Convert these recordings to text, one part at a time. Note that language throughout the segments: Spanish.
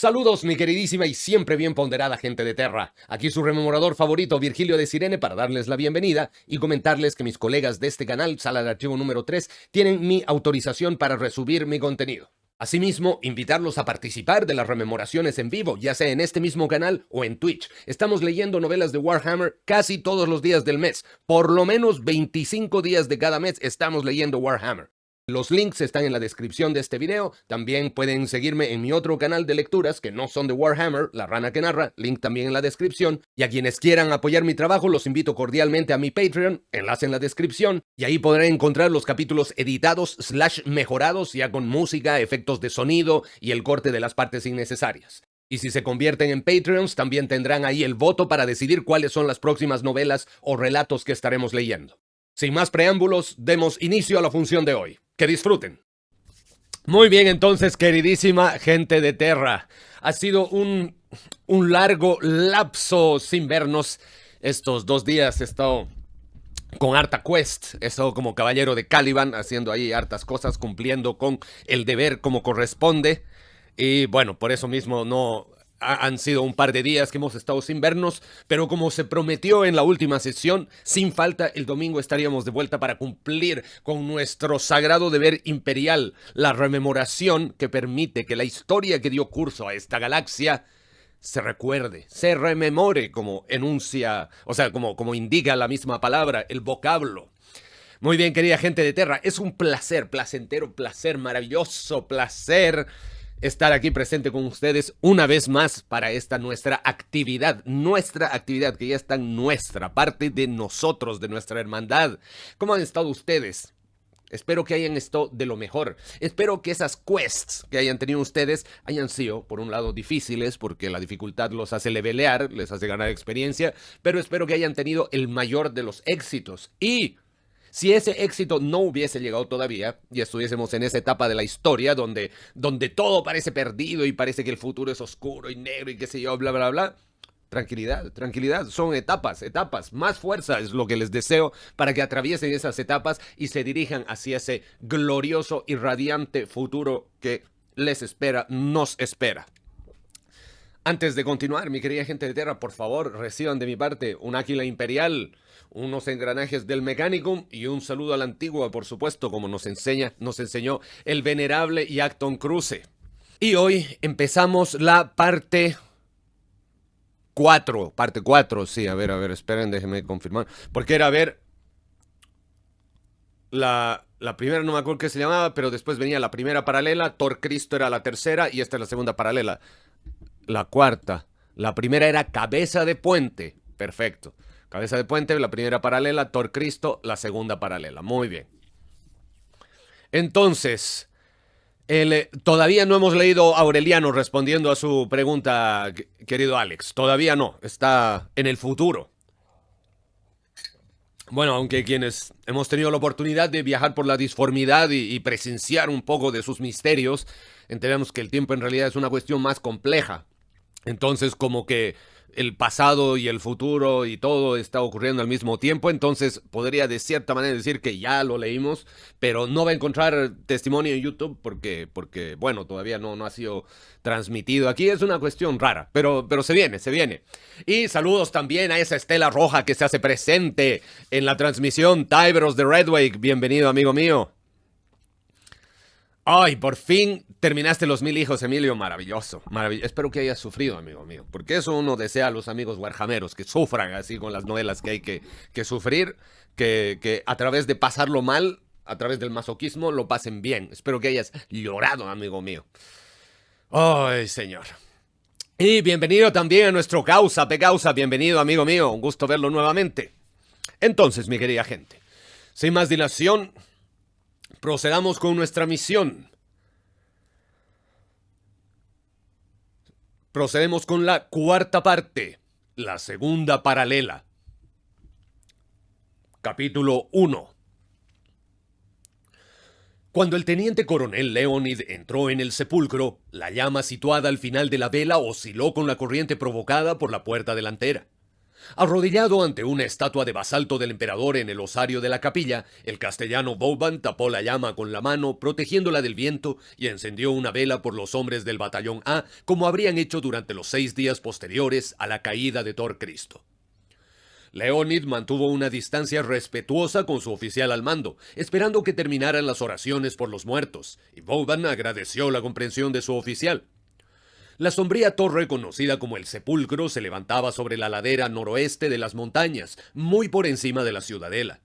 Saludos, mi queridísima y siempre bien ponderada gente de Terra. Aquí su rememorador favorito, Virgilio de Sirene, para darles la bienvenida y comentarles que mis colegas de este canal, Sala de Archivo número 3, tienen mi autorización para resubir mi contenido. Asimismo, invitarlos a participar de las rememoraciones en vivo, ya sea en este mismo canal o en Twitch. Estamos leyendo novelas de Warhammer casi todos los días del mes. Por lo menos 25 días de cada mes estamos leyendo Warhammer. Los links están en la descripción de este video. También pueden seguirme en mi otro canal de lecturas que no son de Warhammer, La Rana que Narra, link también en la descripción. Y a quienes quieran apoyar mi trabajo, los invito cordialmente a mi Patreon, enlace en la descripción. Y ahí podrán encontrar los capítulos editados / mejorados, ya con música, efectos de sonido y el corte de las partes innecesarias. Y si se convierten en Patreons, también tendrán ahí el voto para decidir cuáles son las próximas novelas o relatos que estaremos leyendo. Sin más preámbulos, demos inicio a la función de hoy. ¡Que disfruten! Muy bien, entonces, queridísima gente de Terra. Ha sido un largo lapso sin vernos. Estos 2 días he estado con harta quest. He estado como caballero de Caliban, haciendo ahí hartas cosas, cumpliendo con el deber como corresponde. Y bueno, por eso mismo no... Han sido un par de días que hemos estado sin vernos, pero como se prometió en la última sesión, sin falta el domingo estaríamos de vuelta para cumplir con nuestro sagrado deber imperial, la rememoración que permite que la historia que dio curso a esta galaxia se recuerde, se rememore, como enuncia, o sea, como indica la misma palabra, el vocablo. Muy bien, querida gente de Terra, es un placer, placentero, placer, maravilloso placer estar aquí presente con ustedes una vez más para esta nuestra actividad que ya está en nuestra parte de nosotros, de nuestra hermandad. ¿Cómo han estado ustedes? Espero que hayan estado de lo mejor. Espero que esas quests que hayan tenido ustedes hayan sido, por un lado, difíciles, porque la dificultad los hace levelear, les hace ganar experiencia, pero espero que hayan tenido el mayor de los éxitos. Y si ese éxito no hubiese llegado todavía y estuviésemos en esa etapa de la historia donde todo parece perdido y parece que el futuro es oscuro y negro y qué sé yo, bla, bla, bla, tranquilidad, tranquilidad, son etapas, más fuerza es lo que les deseo para que atraviesen esas etapas y se dirijan hacia ese glorioso y radiante futuro que les espera, nos espera. Antes de continuar, mi querida gente de Terra, por favor, reciban de mi parte un águila imperial, unos engranajes del Mechanicum y un saludo a la antigua, por supuesto, como nos enseñó el venerable Acton Cruce. Y hoy empezamos la parte 4, sí, a ver, esperen, déjenme confirmar, porque era, a ver, la primera no me acuerdo qué se llamaba, pero después venía la primera paralela, Thor Cristo era la tercera y esta es la segunda paralela. La cuarta. La primera era Cabeza de Puente. Perfecto. Cabeza de Puente, la primera paralela. Thor Cristo, la segunda paralela. Muy bien. Entonces, todavía no hemos leído a Aureliano respondiendo a su pregunta, querido Alex. Todavía no. Está en el futuro. Bueno, aunque quienes hemos tenido la oportunidad de viajar por la disformidad y presenciar un poco de sus misterios, entendemos que el tiempo en realidad es una cuestión más compleja. Entonces, como que el pasado y el futuro y todo está ocurriendo al mismo tiempo, entonces podría de cierta manera decir que ya lo leímos, pero no va a encontrar testimonio en YouTube porque bueno, todavía no ha sido transmitido. Aquí es una cuestión rara, pero se viene. Y saludos también a esa estela roja que se hace presente en la transmisión, Tyberos de Redwake, bienvenido amigo mío. Ay, por fin terminaste los 1000 hijos, Emilio. Maravilloso, maravilloso. Espero que hayas sufrido, amigo mío. Porque eso uno desea a los amigos warhammeros, que sufran así con las novelas que hay que sufrir. Que a través de pasarlo mal, a través del masoquismo, lo pasen bien. Espero que hayas llorado, amigo mío. Ay, señor. Y bienvenido también a nuestro Causa, Pecausa. Bienvenido, amigo mío. Un gusto verlo nuevamente. Entonces, mi querida gente, sin más dilación, procedamos con nuestra misión. Procedemos con la cuarta parte, la segunda paralela. Capítulo 1. Cuando el teniente coronel Leonid entró en el sepulcro, la llama situada al final de la vela osciló con la corriente provocada por la puerta delantera. Arrodillado ante una estatua de basalto del emperador en el osario de la capilla, el castellano Vauban tapó la llama con la mano, protegiéndola del viento, y encendió una vela por los hombres del batallón A, como habrían hecho durante los 6 días posteriores a la caída de Tor Cristo. Leonid mantuvo una distancia respetuosa con su oficial al mando, esperando que terminaran las oraciones por los muertos, y Vauban agradeció la comprensión de su oficial. La sombría torre conocida como el Sepulcro se levantaba sobre la ladera noroeste de las montañas, muy por encima de la ciudadela.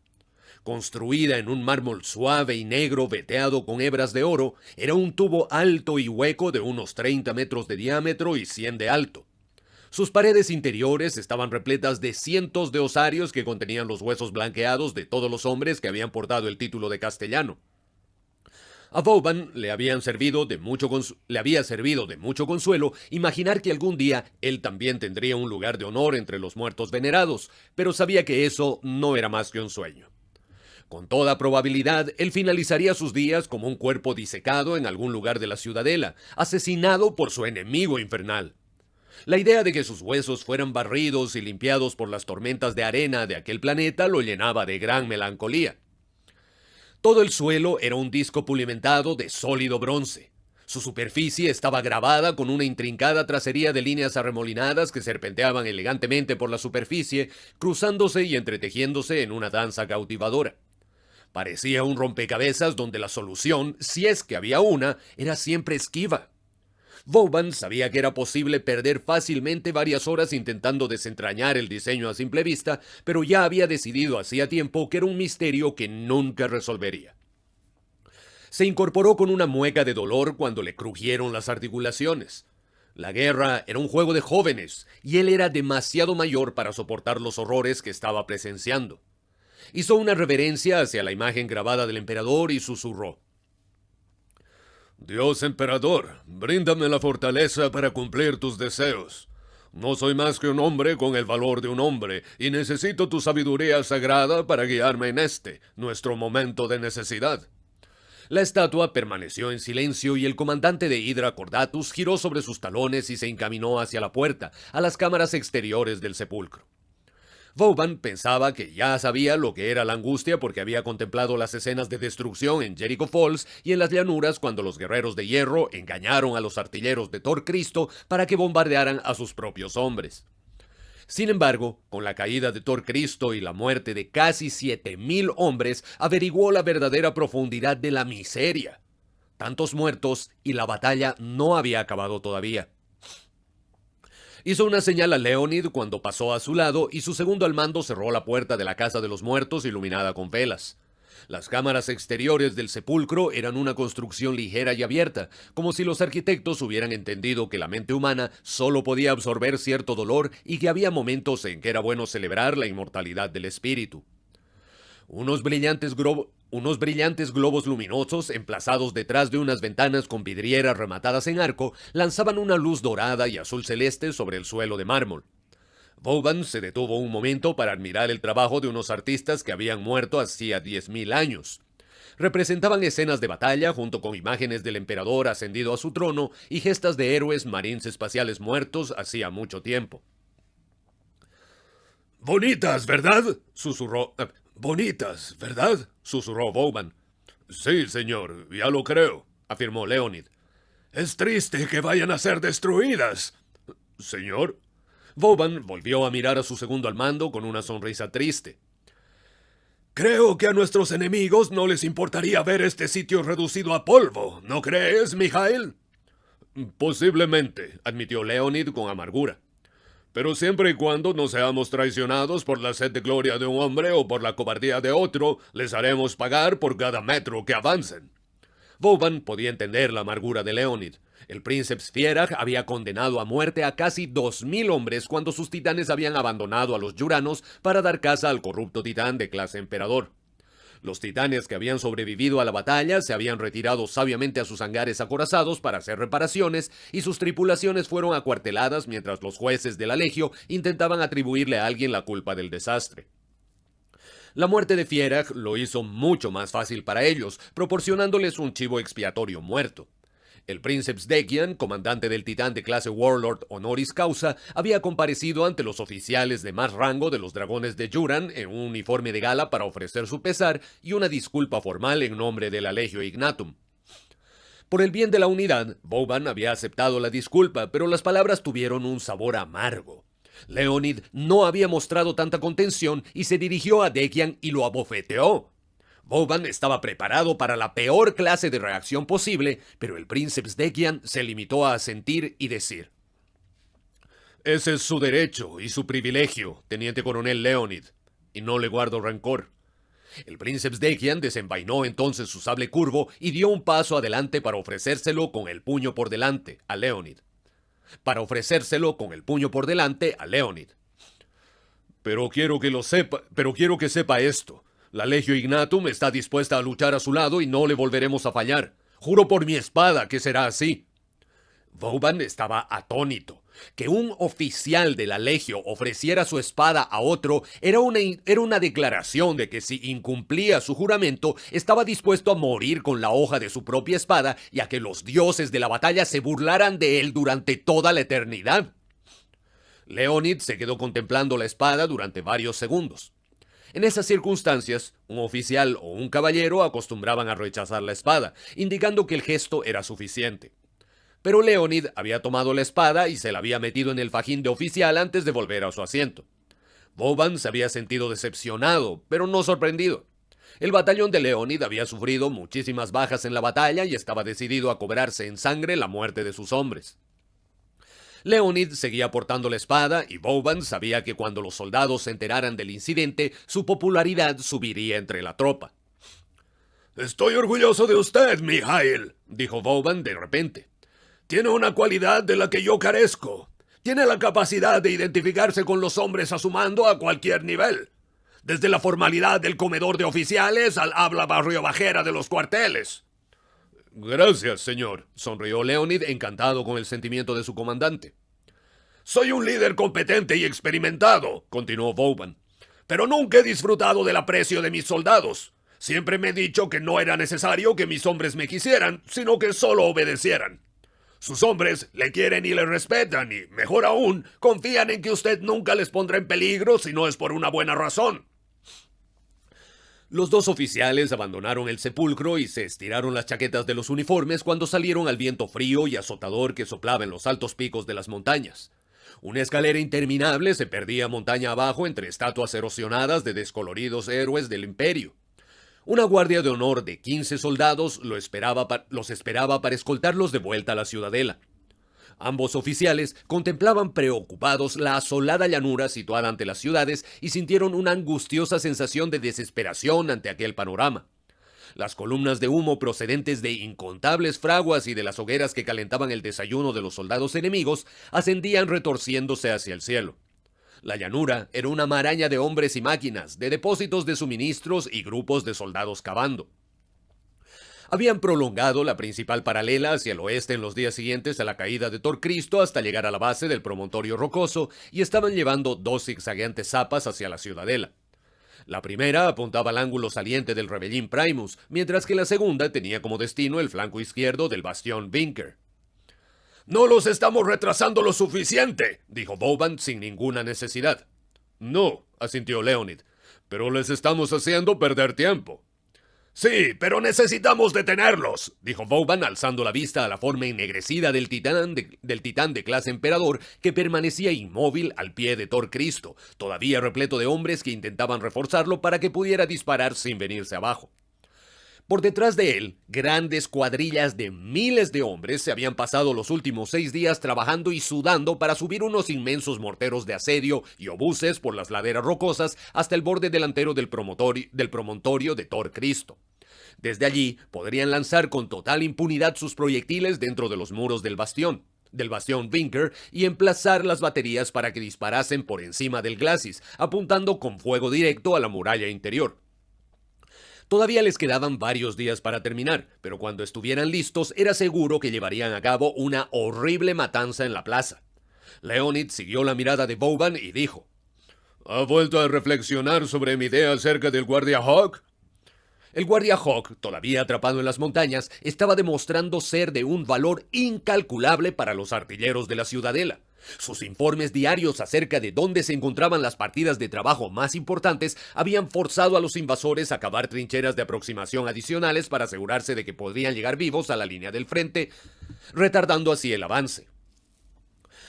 Construida en un mármol suave y negro veteado con hebras de oro, era un tubo alto y hueco de unos 30 metros de diámetro y 100 de alto. Sus paredes interiores estaban repletas de cientos de osarios que contenían los huesos blanqueados de todos los hombres que habían portado el título de castellano. A Vauban le había servido de mucho consuelo imaginar que algún día él también tendría un lugar de honor entre los muertos venerados, pero sabía que eso no era más que un sueño. Con toda probabilidad, él finalizaría sus días como un cuerpo disecado en algún lugar de la ciudadela, asesinado por su enemigo infernal. La idea de que sus huesos fueran barridos y limpiados por las tormentas de arena de aquel planeta lo llenaba de gran melancolía. Todo el suelo era un disco pulimentado de sólido bronce. Su superficie estaba grabada con una intrincada tracería de líneas arremolinadas que serpenteaban elegantemente por la superficie, cruzándose y entretejiéndose en una danza cautivadora. Parecía un rompecabezas donde la solución, si es que había una, era siempre esquiva. Vauban sabía que era posible perder fácilmente varias horas intentando desentrañar el diseño a simple vista, pero ya había decidido hacía tiempo que era un misterio que nunca resolvería. Se incorporó con una mueca de dolor cuando le crujieron las articulaciones. La guerra era un juego de jóvenes, y él era demasiado mayor para soportar los horrores que estaba presenciando. Hizo una reverencia hacia la imagen grabada del emperador y susurró: «Dios emperador, bríndame la fortaleza para cumplir tus deseos. No soy más que un hombre con el valor de un hombre, y necesito tu sabiduría sagrada para guiarme en nuestro momento de necesidad». La estatua permaneció en silencio y el comandante de Hydra Cordatus giró sobre sus talones y se encaminó hacia la puerta, a las cámaras exteriores del sepulcro. Vauban pensaba que ya sabía lo que era la angustia porque había contemplado las escenas de destrucción en Jericho Falls y en las llanuras cuando los guerreros de hierro engañaron a los artilleros de Tor Cristo para que bombardearan a sus propios hombres. Sin embargo, con la caída de Tor Cristo y la muerte de casi 7,000 hombres, averiguó la verdadera profundidad de la miseria. Tantos muertos y la batalla no había acabado todavía. Hizo una señal a Leonid cuando pasó a su lado y su segundo al mando cerró la puerta de la casa de los muertos iluminada con velas. Las cámaras exteriores del sepulcro eran una construcción ligera y abierta, como si los arquitectos hubieran entendido que la mente humana solo podía absorber cierto dolor y que había momentos en que era bueno celebrar la inmortalidad del espíritu. Unos brillantes globos luminosos, emplazados detrás de unas ventanas con vidrieras rematadas en arco, lanzaban una luz dorada y azul celeste sobre el suelo de mármol. Vauban se detuvo un momento para admirar el trabajo de unos artistas que habían muerto hacía 10,000 años. Representaban escenas de batalla junto con imágenes del emperador ascendido a su trono y gestas de héroes marines espaciales muertos hacía mucho tiempo. «Bonitas, ¿verdad?», susurró. «Bonitas, ¿verdad?», susurró Vauban. «Sí, señor, ya lo creo», afirmó Leonid. «Es triste que vayan a ser destruidas». «Señor». Vauban volvió a mirar a su segundo al mando con una sonrisa triste. «Creo que a nuestros enemigos no les importaría ver este sitio reducido a polvo, ¿no crees, Mijail?» «Posiblemente», admitió Leonid con amargura. «Pero siempre y cuando no seamos traicionados por la sed de gloria de un hombre o por la cobardía de otro, les haremos pagar por cada metro que avancen». Vauban podía entender la amargura de Leonid. El princeps Fierag había condenado a muerte a casi 2,000 hombres cuando sus titanes habían abandonado a los Yuranos para dar caza al corrupto titán de clase emperador. Los titanes que habían sobrevivido a la batalla se habían retirado sabiamente a sus hangares acorazados para hacer reparaciones y sus tripulaciones fueron acuarteladas mientras los jueces de la Legio intentaban atribuirle a alguien la culpa del desastre. La muerte de Fierag lo hizo mucho más fácil para ellos, proporcionándoles un chivo expiatorio muerto. El Princeps Dekian, comandante del Titán de clase Warlord Honoris Causa, había comparecido ante los oficiales de más rango de los dragones de Juran en un uniforme de gala para ofrecer su pesar y una disculpa formal en nombre de la Legio Ignatum. Por el bien de la unidad, Vauban había aceptado la disculpa, pero las palabras tuvieron un sabor amargo. Leonid no había mostrado tanta contención y se dirigió a Dekian y lo abofeteó. Vauban estaba preparado para la peor clase de reacción posible, pero el Princeps Dekian se limitó a asentir y decir: «Ese es su derecho y su privilegio, teniente coronel Leonid, y no le guardo rencor». El Princeps Dekian desenvainó entonces su sable curvo y dio un paso adelante para ofrecérselo con el puño por delante a Leonid. Pero quiero que sepa esto. La Legio Ignatum está dispuesta a luchar a su lado y no le volveremos a fallar. Juro por mi espada que será así». Vauban estaba atónito. Que un oficial de la Legio ofreciera su espada a otro era una declaración de que si incumplía su juramento estaba dispuesto a morir con la hoja de su propia espada y a que los dioses de la batalla se burlaran de él durante toda la eternidad. Leonid se quedó contemplando la espada durante varios segundos. En esas circunstancias, un oficial o un caballero acostumbraban a rechazar la espada, indicando que el gesto era suficiente. Pero Leonid había tomado la espada y se la había metido en el fajín de oficial antes de volver a su asiento. Vauban se había sentido decepcionado, pero no sorprendido. El batallón de Leonid había sufrido muchísimas bajas en la batalla y estaba decidido a cobrarse en sangre la muerte de sus hombres. Leonid seguía portando la espada y Vauban sabía que cuando los soldados se enteraran del incidente, su popularidad subiría entre la tropa. «Estoy orgulloso de usted, Mijail», dijo Vauban de repente. «Tiene una cualidad de la que yo carezco. Tiene la capacidad de identificarse con los hombres a su mando a cualquier nivel. Desde la formalidad del comedor de oficiales al habla barriobajera de los cuarteles». «Gracias, señor», sonrió Leonid, encantado con el sentimiento de su comandante. «Soy un líder competente y experimentado», continuó Vauban, «pero nunca he disfrutado del aprecio de mis soldados. Siempre me he dicho que no era necesario que mis hombres me quisieran, sino que solo obedecieran. Sus hombres le quieren y le respetan y, mejor aún, confían en que usted nunca les pondrá en peligro si no es por una buena razón». Los dos oficiales abandonaron el sepulcro y se estiraron las chaquetas de los uniformes cuando salieron al viento frío y azotador que soplaba en los altos picos de las montañas. Una escalera interminable se perdía montaña abajo entre estatuas erosionadas de descoloridos héroes del imperio. Una guardia de honor de 15 soldados los esperaba para escoltarlos de vuelta a la ciudadela. Ambos oficiales contemplaban preocupados la asolada llanura situada ante las ciudades y sintieron una angustiosa sensación de desesperación ante aquel panorama. Las columnas de humo procedentes de incontables fraguas y de las hogueras que calentaban el desayuno de los soldados enemigos ascendían retorciéndose hacia el cielo. La llanura era una maraña de hombres y máquinas, de depósitos de suministros y grupos de soldados cavando. Habían prolongado la principal paralela hacia el oeste en los días siguientes a la caída de Tor Cristo hasta llegar a la base del promontorio rocoso y estaban llevando dos zigzagueantes zapas hacia la ciudadela. La primera apuntaba al ángulo saliente del Rebellín Primus, mientras que la segunda tenía como destino el flanco izquierdo del bastión Vinker. «No los estamos retrasando lo suficiente», dijo Vauban sin ninguna necesidad. «No», asintió Leonid, «pero les estamos haciendo perder tiempo». «Sí, pero necesitamos detenerlos», dijo Vauban alzando la vista a la forma ennegrecida del titán de clase emperador que permanecía inmóvil al pie de Tor Cristo, todavía repleto de hombres que intentaban reforzarlo para que pudiera disparar sin venirse abajo. Por detrás de él, grandes cuadrillas de miles de hombres se habían pasado los últimos 6 días trabajando y sudando para subir unos inmensos morteros de asedio y obuses por las laderas rocosas hasta el borde delantero del promontorio de Tor Cristo. Desde allí podrían lanzar con total impunidad sus proyectiles dentro de los muros del bastión Vinker y emplazar las baterías para que disparasen por encima del glacis, apuntando con fuego directo a la muralla interior. Todavía les quedaban varios días para terminar, pero cuando estuvieran listos era seguro que llevarían a cabo una horrible matanza en la plaza. Leonid siguió la mirada de Vauban y dijo: «¿Ha vuelto a reflexionar sobre mi idea acerca del guardia Hawk?» El guardia Hawk, todavía atrapado en las montañas, estaba demostrando ser de un valor incalculable para los artilleros de la ciudadela. Sus informes diarios acerca de dónde se encontraban las partidas de trabajo más importantes habían forzado a los invasores a cavar trincheras de aproximación adicionales para asegurarse de que podrían llegar vivos a la línea del frente, retardando así el avance.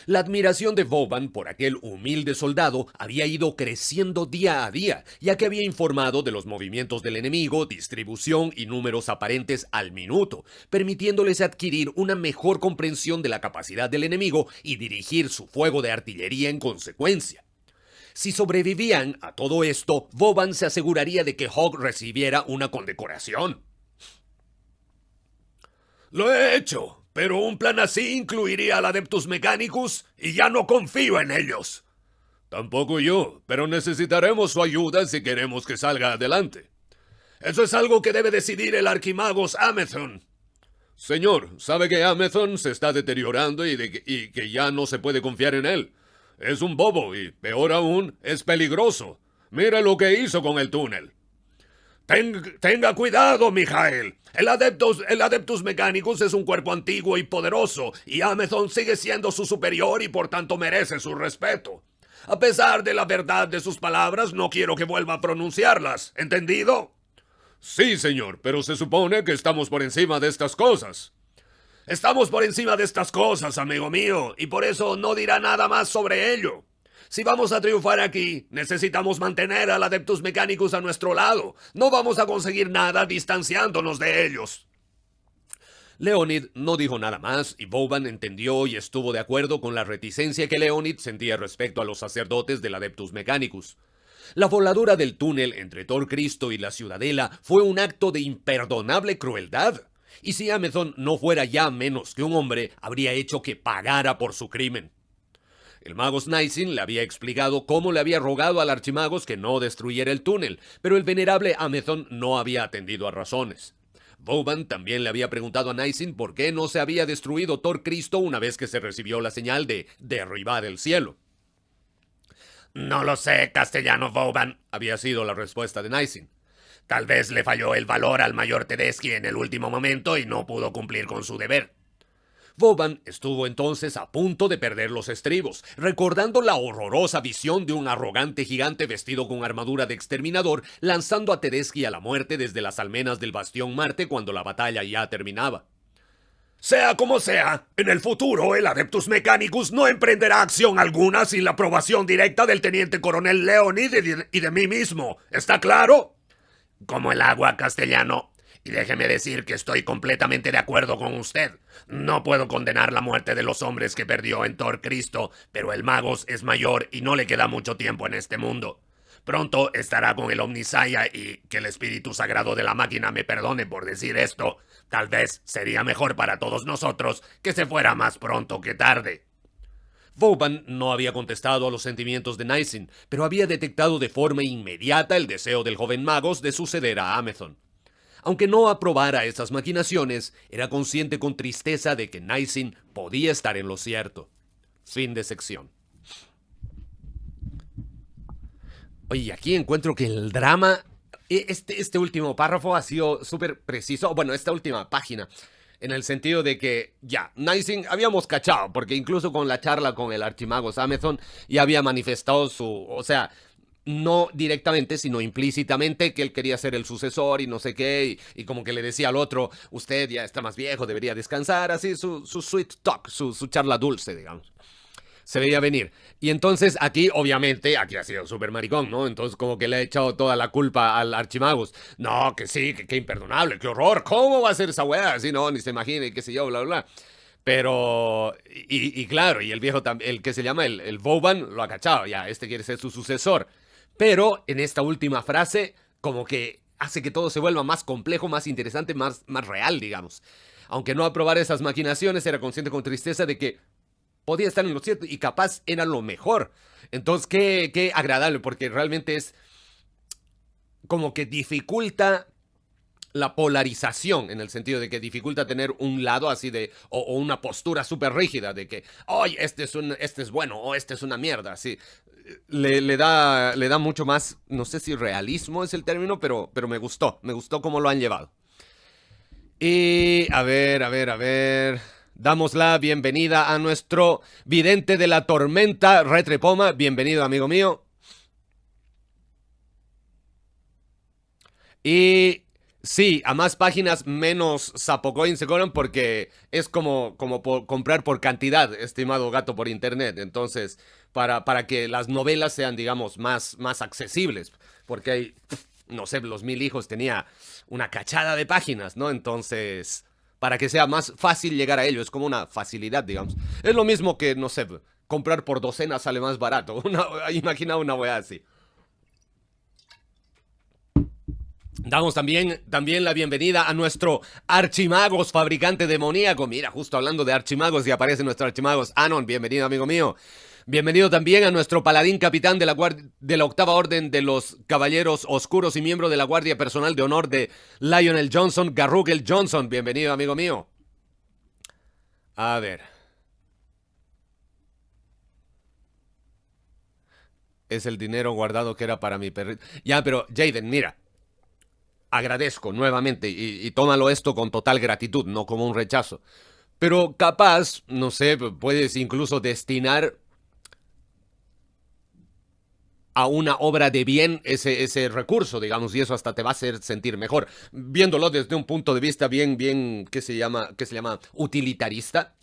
La admiración de Vauban por aquel humilde soldado había ido creciendo día a día, ya que había informado de los movimientos del enemigo, distribución y números aparentes al minuto, permitiéndoles adquirir una mejor comprensión de la capacidad del enemigo y dirigir su fuego de artillería en consecuencia. Si sobrevivían a todo esto, Vauban se aseguraría de que Hawk recibiera una condecoración. Lo he hecho. Pero un plan así incluiría al Adeptus Mechanicus y ya no confío en ellos. Tampoco yo, pero necesitaremos su ayuda si queremos que salga adelante. Eso es algo que debe decidir el Archimagos Amethon. Señor, sabe que Amethon se está deteriorando y que ya no se puede confiar en él. Es un bobo y, peor aún, es peligroso. Mira lo que hizo con el túnel. Tenga cuidado, Mijael. El Adeptus Mechanicus es un cuerpo antiguo y poderoso, y Amethon sigue siendo su superior y por tanto merece su respeto. A pesar de la verdad de sus palabras, no quiero que vuelva a pronunciarlas. ¿Entendido? Sí, señor, pero se supone que estamos por encima de estas cosas. Estamos por encima de estas cosas, amigo mío, y por eso no dirá nada más sobre ello. Si vamos a triunfar aquí, necesitamos mantener al Adeptus Mechanicus a nuestro lado. No vamos a conseguir nada distanciándonos de ellos. Leonid no dijo nada más y Vauban entendió y estuvo de acuerdo con la reticencia que Leonid sentía respecto a los sacerdotes del Adeptus Mechanicus. La voladura del túnel entre Tor Cristo y la Ciudadela fue un acto de imperdonable crueldad. Y si Amethon no fuera ya menos que un hombre, habría hecho que pagara por su crimen. El mago Snycin le había explicado cómo le había rogado al archimagos que no destruyera el túnel, pero el venerable Amethon no había atendido a razones. Vauban también le había preguntado a Snycin por qué no se había destruido Tor Cristo una vez que se recibió la señal de derribar el cielo. No lo sé, castellano Vauban, había sido la respuesta de Snycin. Tal vez le falló el valor al mayor Tedeschi en el último momento y no pudo cumplir con su deber. Vauban estuvo entonces a punto de perder los estribos, recordando la horrorosa visión de un arrogante gigante vestido con armadura de exterminador, lanzando a Tedeschi a la muerte desde las almenas del bastión Marte cuando la batalla ya terminaba. Sea como sea, en el futuro el Adeptus Mechanicus no emprenderá acción alguna sin la aprobación directa del teniente coronel Leonid y de mí mismo. ¿Está claro? Como el agua, castellano. Y déjeme decir que estoy completamente de acuerdo con usted. No puedo condenar la muerte de los hombres que perdió en Tor Cristo, pero el Magos es mayor y no le queda mucho tiempo en este mundo. Pronto estará con el Omnisaya y, que el espíritu sagrado de la máquina me perdone por decir esto, tal vez sería mejor para todos nosotros que se fuera más pronto que tarde. Vauban no había contestado a los sentimientos de Snycin, pero había detectado de forma inmediata el deseo del joven Magos de suceder a Amethon. Aunque no aprobara esas maquinaciones, era consciente con tristeza de que Snycin podía estar en lo cierto. Fin de sección. Oye, aquí encuentro que el drama, este último párrafo ha sido súper preciso, bueno, esta última página, en el sentido de que ya, Snycin habíamos cachado, porque incluso con la charla con el archimago Amethon ya había manifestado o sea, no directamente, sino implícitamente que él quería ser el sucesor y no sé qué, y como que le decía al otro, usted ya está más viejo, debería descansar, así su sweet talk, su charla dulce, digamos. Se veía venir. Y entonces aquí, obviamente, aquí ha sido súper maricón, ¿no? Entonces como que le ha echado toda la culpa al archimagos. No, que sí, que imperdonable, qué horror, ¿cómo va a ser esa weá? Así no, ni se imagine, qué sé yo, bla, bla, bla. Pero, y claro, y el viejo, el que se llama el Vauban, lo ha cachado, ya, este quiere ser su sucesor. Pero en esta última frase, como que hace que todo se vuelva más complejo, más interesante, más real, digamos. Aunque no aprobara esas maquinaciones, era consciente con tristeza de que podía estar en lo cierto y capaz era lo mejor. Entonces, qué agradable, porque realmente es como que dificulta la polarización, en el sentido de que dificulta tener un lado así de, o una postura súper rígida de que, oye, este es bueno, o este es una mierda, así. le da mucho más, no sé si realismo es el término, pero me gustó cómo lo han llevado. Y a ver. Damos la bienvenida a nuestro vidente de la tormenta, Retrepoma. Bienvenido, amigo mío. Y sí, a más páginas, menos Zapocoin se cobran porque es como comprar por cantidad, estimado gato, por internet. Entonces, para que las novelas sean, digamos, más accesibles. Porque hay, no sé, Los Mil Hijos tenía una cachada de páginas, ¿no? Entonces, para que sea más fácil llegar a ello, es como una facilidad, digamos. Es lo mismo que, no sé, comprar por docena sale más barato. Imagina una wea así. Damos también la bienvenida a nuestro archimagos fabricante demoníaco. Mira, justo hablando de archimagos y aparece nuestro archimagos Anon. Bienvenido, amigo mío. Bienvenido también a nuestro paladín capitán de la octava orden de los caballeros oscuros y miembro de la guardia personal de honor de Lionel Johnson, Garrugel Johnson. Bienvenido, amigo mío. A ver. Es el dinero guardado que era para mi perrito. Ya, pero Jaden, mira. Agradezco nuevamente y tómalo esto con total gratitud, no como un rechazo. Pero capaz, no sé, puedes incluso destinar a una obra de bien ese recurso, digamos, y eso hasta te va a hacer sentir mejor. Viéndolo desde un punto de vista bien, ¿qué se llama utilitarista?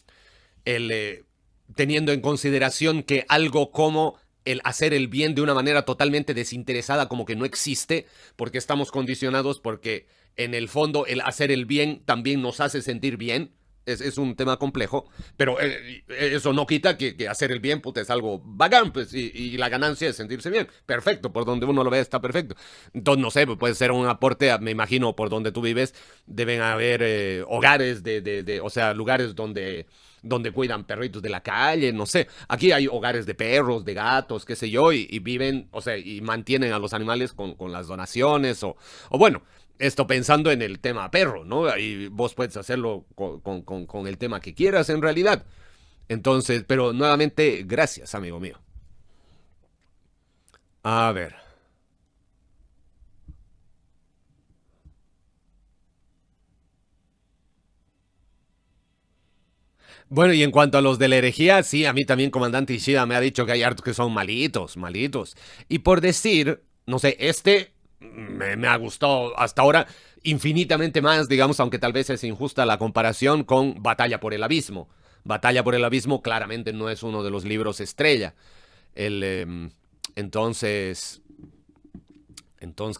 Teniendo en consideración que algo como el hacer el bien de una manera totalmente desinteresada como que no existe, porque estamos condicionados, porque en el fondo el hacer el bien también nos hace sentir bien. Es un tema complejo, pero eso no quita que hacer el bien, puta, es algo bacán, pues, y la ganancia es sentirse bien. Perfecto, por donde uno lo ve está perfecto. Entonces, no sé, puede ser un aporte, me imagino, por donde tú vives, deben haber hogares o sea, lugares donde cuidan perritos de la calle, no sé. Aquí hay hogares de perros, de gatos, qué sé yo, y viven, o sea, y mantienen a los animales con las donaciones, o bueno, esto pensando en el tema perro, ¿no? Ahí vos puedes hacerlo con el tema que quieras en realidad. Entonces, pero nuevamente, gracias, amigo mío. A ver. Bueno, y en cuanto a los de la herejía, sí, a mí también Comandante Ishida me ha dicho que hay hartos que son malitos, malitos. Y por decir, no sé, me ha gustado hasta ahora infinitamente más, digamos, aunque tal vez es injusta la comparación con Batalla por el Abismo. Batalla por el Abismo claramente no es uno de los libros estrella. El, entonces,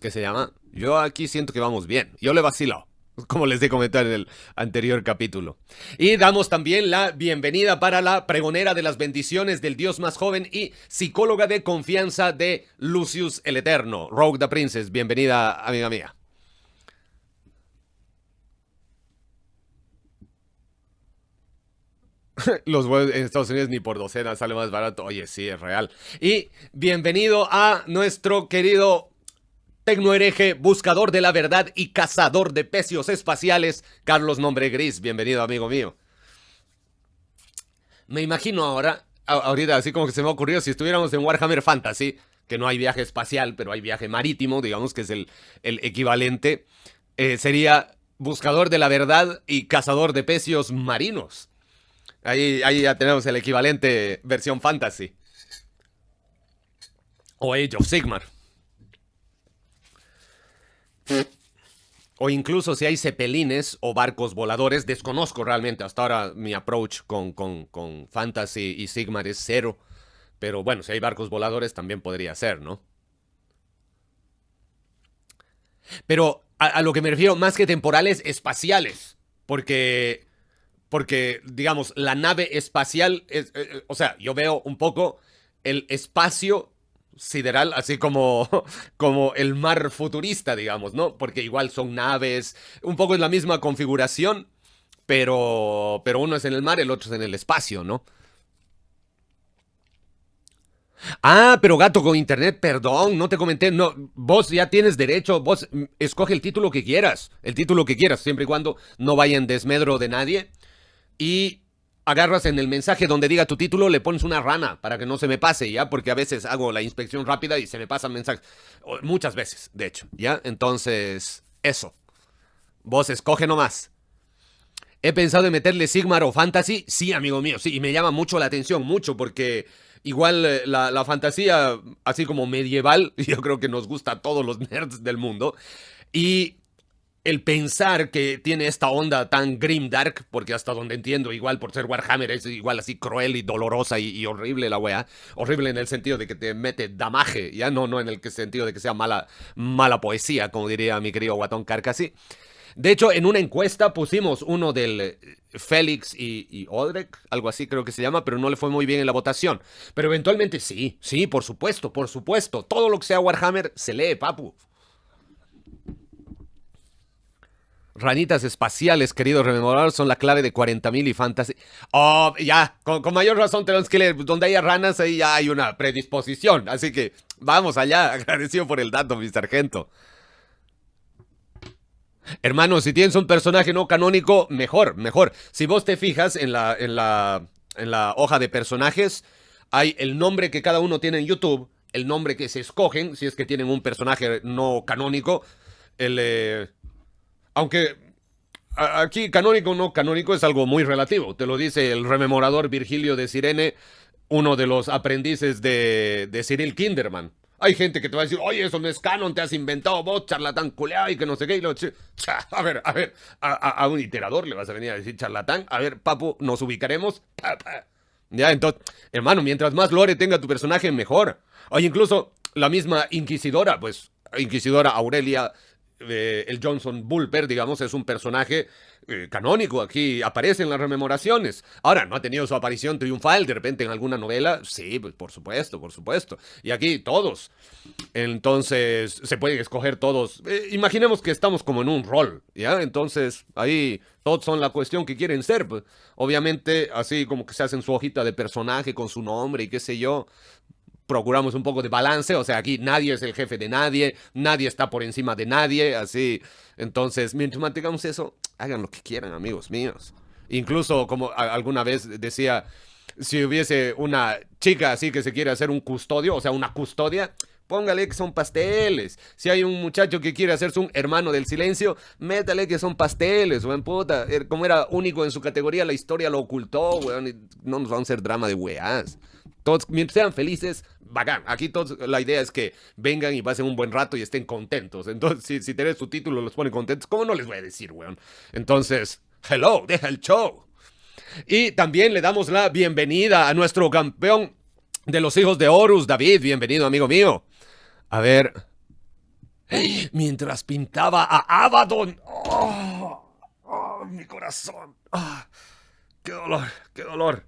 ¿qué se llama? Yo aquí siento que vamos bien. Yo le vacilo, como les he comentado en el anterior capítulo. Y damos también la bienvenida para la pregonera de las bendiciones del dios más joven y psicóloga de confianza de Lucius el Eterno, Rogue the Princess. Bienvenida, amiga mía. Los huevos en Estados Unidos ni por docena sale más barato. Oye, sí, es real. Y bienvenido a nuestro querido tecnohereje, buscador de la verdad y cazador de pecios espaciales, Carlos Nombre Gris. Bienvenido, amigo mío. Me imagino ahorita, así como que se me ha ocurrido, si estuviéramos en Warhammer Fantasy, que no hay viaje espacial, pero hay viaje marítimo, digamos que es el equivalente, sería buscador de la verdad y cazador de pecios marinos. Ahí ya tenemos el equivalente versión fantasy. O Age of Sigmar. O incluso si hay cepelines o barcos voladores, desconozco realmente. Hasta ahora mi approach con Fantasy y Sigmar es cero. Pero bueno, si hay barcos voladores también podría ser, ¿no? Pero a lo que me refiero, más que temporales, espaciales. Porque, digamos, la nave espacial, o sea, yo veo un poco el espacio sideral, así como, como el mar futurista, digamos, ¿no? Porque igual son naves, un poco es la misma configuración, pero uno es en el mar, el otro es en el espacio, ¿no? Ah, pero gato con internet, perdón, no te comenté, no, vos ya tienes derecho, vos escoge el título que quieras, siempre y cuando no vaya en desmedro de nadie. Y agarras en el mensaje donde diga tu título, le pones una rana para que no se me pase, ¿ya? Porque a veces hago la inspección rápida y se me pasan mensajes. Muchas veces, de hecho, ¿ya? Entonces, eso. Vos escoge nomás. He pensado en meterle Sigmar o Fantasy. Sí, amigo mío, sí. Y me llama mucho la atención, mucho, porque igual la fantasía, así como medieval, yo creo que nos gusta a todos los nerds del mundo. Y el pensar que tiene esta onda tan grimdark, porque hasta donde entiendo, igual por ser Warhammer, es igual así cruel y dolorosa y horrible la weá. Horrible en el sentido de que te mete damaje, ya no en el sentido de que sea mala poesía, como diría mi querido Guatón Carcassi. De hecho, en una encuesta pusimos uno del Félix y Odrek, algo así creo que se llama, pero no le fue muy bien en la votación. Pero eventualmente sí, por supuesto, por supuesto. Todo lo que sea Warhammer se lee, papu. Ranitas espaciales, querido rememorador, son la clave de 40.000 y fantasy. Oh, ya, con mayor razón tenemos que leer. Donde haya ranas, ahí ya hay una predisposición. Así que vamos allá. Agradecido por el dato, mi sargento. Hermano, si tienes un personaje no canónico, mejor. Si vos te fijas en la hoja de personajes, hay el nombre que cada uno tiene en YouTube, el nombre que se escogen, si es que tienen un personaje no canónico, aunque aquí canónico o no canónico es algo muy relativo. Te lo dice el rememorador Virgilio de Sirene, uno de los aprendices de Cyril Kinderman. Hay gente que te va a decir, oye, eso no es canon, te has inventado vos, charlatán culeado y que no sé qué. A ver, a un iterador le vas a venir a decir charlatán. A ver, papu, nos ubicaremos. Ya, entonces, hermano, mientras más lore tenga tu personaje, mejor. O incluso la misma Inquisidora, pues, Inquisidora Aurelia, el Johnson Bulper, digamos, es un personaje canónico. Aquí aparece en las rememoraciones. Ahora, ¿no ha tenido su aparición triunfal de repente en alguna novela? Sí, pues por supuesto. Y aquí todos. Entonces, se pueden escoger todos. Imaginemos que estamos como en un rol, ¿ya? Entonces, ahí todos son la cuestión que quieren ser. Pues. Obviamente, así como que se hacen su hojita de personaje con su nombre y qué sé yo. Procuramos un poco de balance, o sea, aquí nadie es el jefe de nadie, nadie está por encima de nadie, así. Entonces, mientras mantengamos eso, hagan lo que quieran, amigos míos. Incluso, como alguna vez decía, si hubiese una chica así que se quiere hacer un custodio, o sea, una custodia, póngale que son pasteles. Si hay un muchacho que quiere hacerse un hermano del silencio, métale que son pasteles, weón, puta. Como era único en su categoría, la historia lo ocultó, weón, y no nos van a hacer drama de weás. Todos, mientras sean felices, bacán. Aquí todos, la idea es que vengan y pasen un buen rato y estén contentos. Entonces, si tenés su título los pone contentos, ¿cómo no les voy a decir, weón? Entonces, hello, deja el show. Y también le damos la bienvenida a nuestro campeón de los hijos de Horus, David. Bienvenido, amigo mío. A ver. Mientras pintaba a Abaddon. Oh, mi corazón. Oh, qué dolor.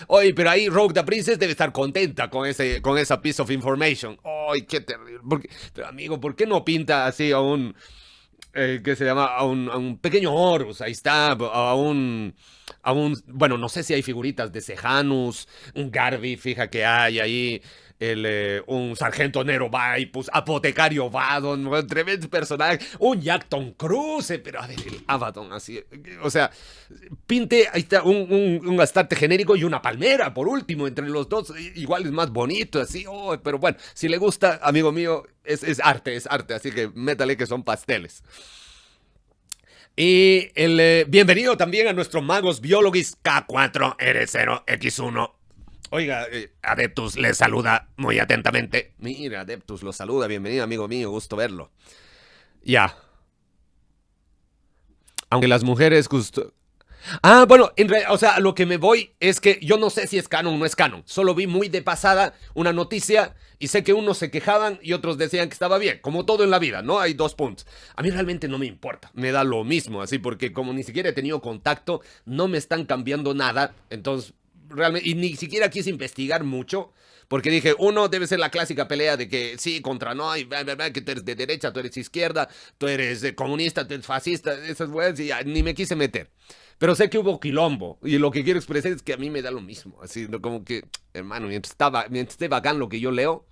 Oye, pero ahí Rogue the Princess debe estar contenta con esa piece of information. Ay, qué terrible. Pero amigo, ¿por qué no pinta así a un ¿qué se llama? A un pequeño Horus? Ahí está, bueno, no sé si hay figuritas de Sejanus, un Garby, fija que hay ahí. Un sargento Nero Vaipus, apotecario Vadon, un tremendo personaje, un Jackton Cruze, pero a ver, el Abaddon, así, o sea, pinte, ahí está, un Astarte genérico y una palmera, por último, entre los dos, igual es más bonito, así, oh, pero bueno, si le gusta, amigo mío, es arte, así que métale que son pasteles. Y bienvenido también a nuestro Magos Biologis K4R0X1. Oiga, Adeptus le saluda muy atentamente. Mira, Adeptus lo saluda. Bienvenido, amigo mío. Gusto verlo. Ya. Aunque las mujeres justo... Ah, bueno, o sea, lo que me voy es que yo no sé si es canon o no es canon. Solo vi muy de pasada una noticia y sé que unos se quejaban y otros decían que estaba bien. Como todo en la vida, ¿no? Hay dos puntos. A mí realmente no me importa. Me da lo mismo, así, porque como ni siquiera he tenido contacto, no me están cambiando nada. Entonces... realmente, y ni siquiera quise investigar mucho, porque dije, uno, debe ser la clásica pelea de que sí, contra no, y que tú eres de derecha, tú eres izquierda, tú eres comunista, tú eres fascista, esas weas, y ya, ni me quise meter. Pero sé que hubo quilombo, y lo que quiero expresar es que a mí me da lo mismo, así, como que, hermano, mientras esté bacán lo que yo leo,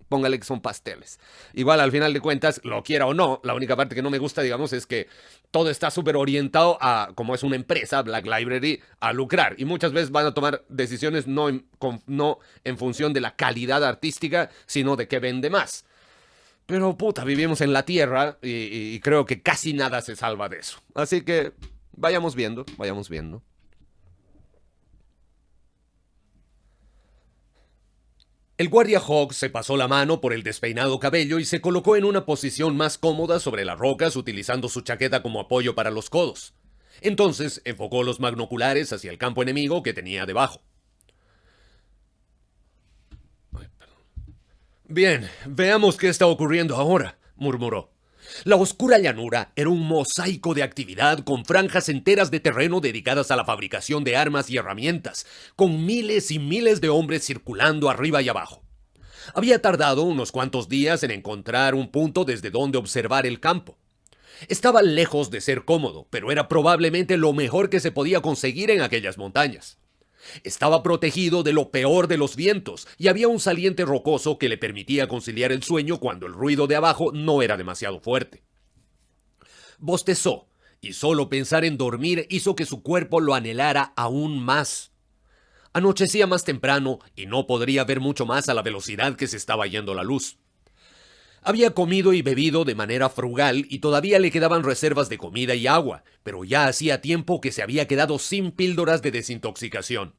póngale que son pasteles. Igual al final de cuentas, lo quiera o no, la única parte que no me gusta, digamos, es que todo está súper orientado a, como es una empresa, Black Library, a lucrar. Y muchas veces van a tomar decisiones no en función de la calidad artística, sino de qué vende más. Pero puta, vivimos en la Tierra y creo que casi nada se salva de eso. Así que vayamos viendo, vayamos viendo. El guardia Hogg se pasó la mano por el despeinado cabello y se colocó en una posición más cómoda sobre las rocas utilizando su chaqueta como apoyo para los codos. Entonces enfocó los magnoculares hacia el campo enemigo que tenía debajo. Bien, veamos qué está ocurriendo ahora, murmuró. La oscura llanura era un mosaico de actividad con franjas enteras de terreno dedicadas a la fabricación de armas y herramientas, con miles y miles de hombres circulando arriba y abajo. Había tardado unos cuantos días en encontrar un punto desde donde observar el campo. Estaba lejos de ser cómodo, pero era probablemente lo mejor que se podía conseguir en aquellas montañas. Estaba protegido de lo peor de los vientos y había un saliente rocoso que le permitía conciliar el sueño cuando el ruido de abajo no era demasiado fuerte. Bostezó, y solo pensar en dormir hizo que su cuerpo lo anhelara aún más. Anochecía más temprano y no podría ver mucho más a la velocidad que se estaba yendo la luz. Había comido y bebido de manera frugal y todavía le quedaban reservas de comida y agua, pero ya hacía tiempo que se había quedado sin píldoras de desintoxicación.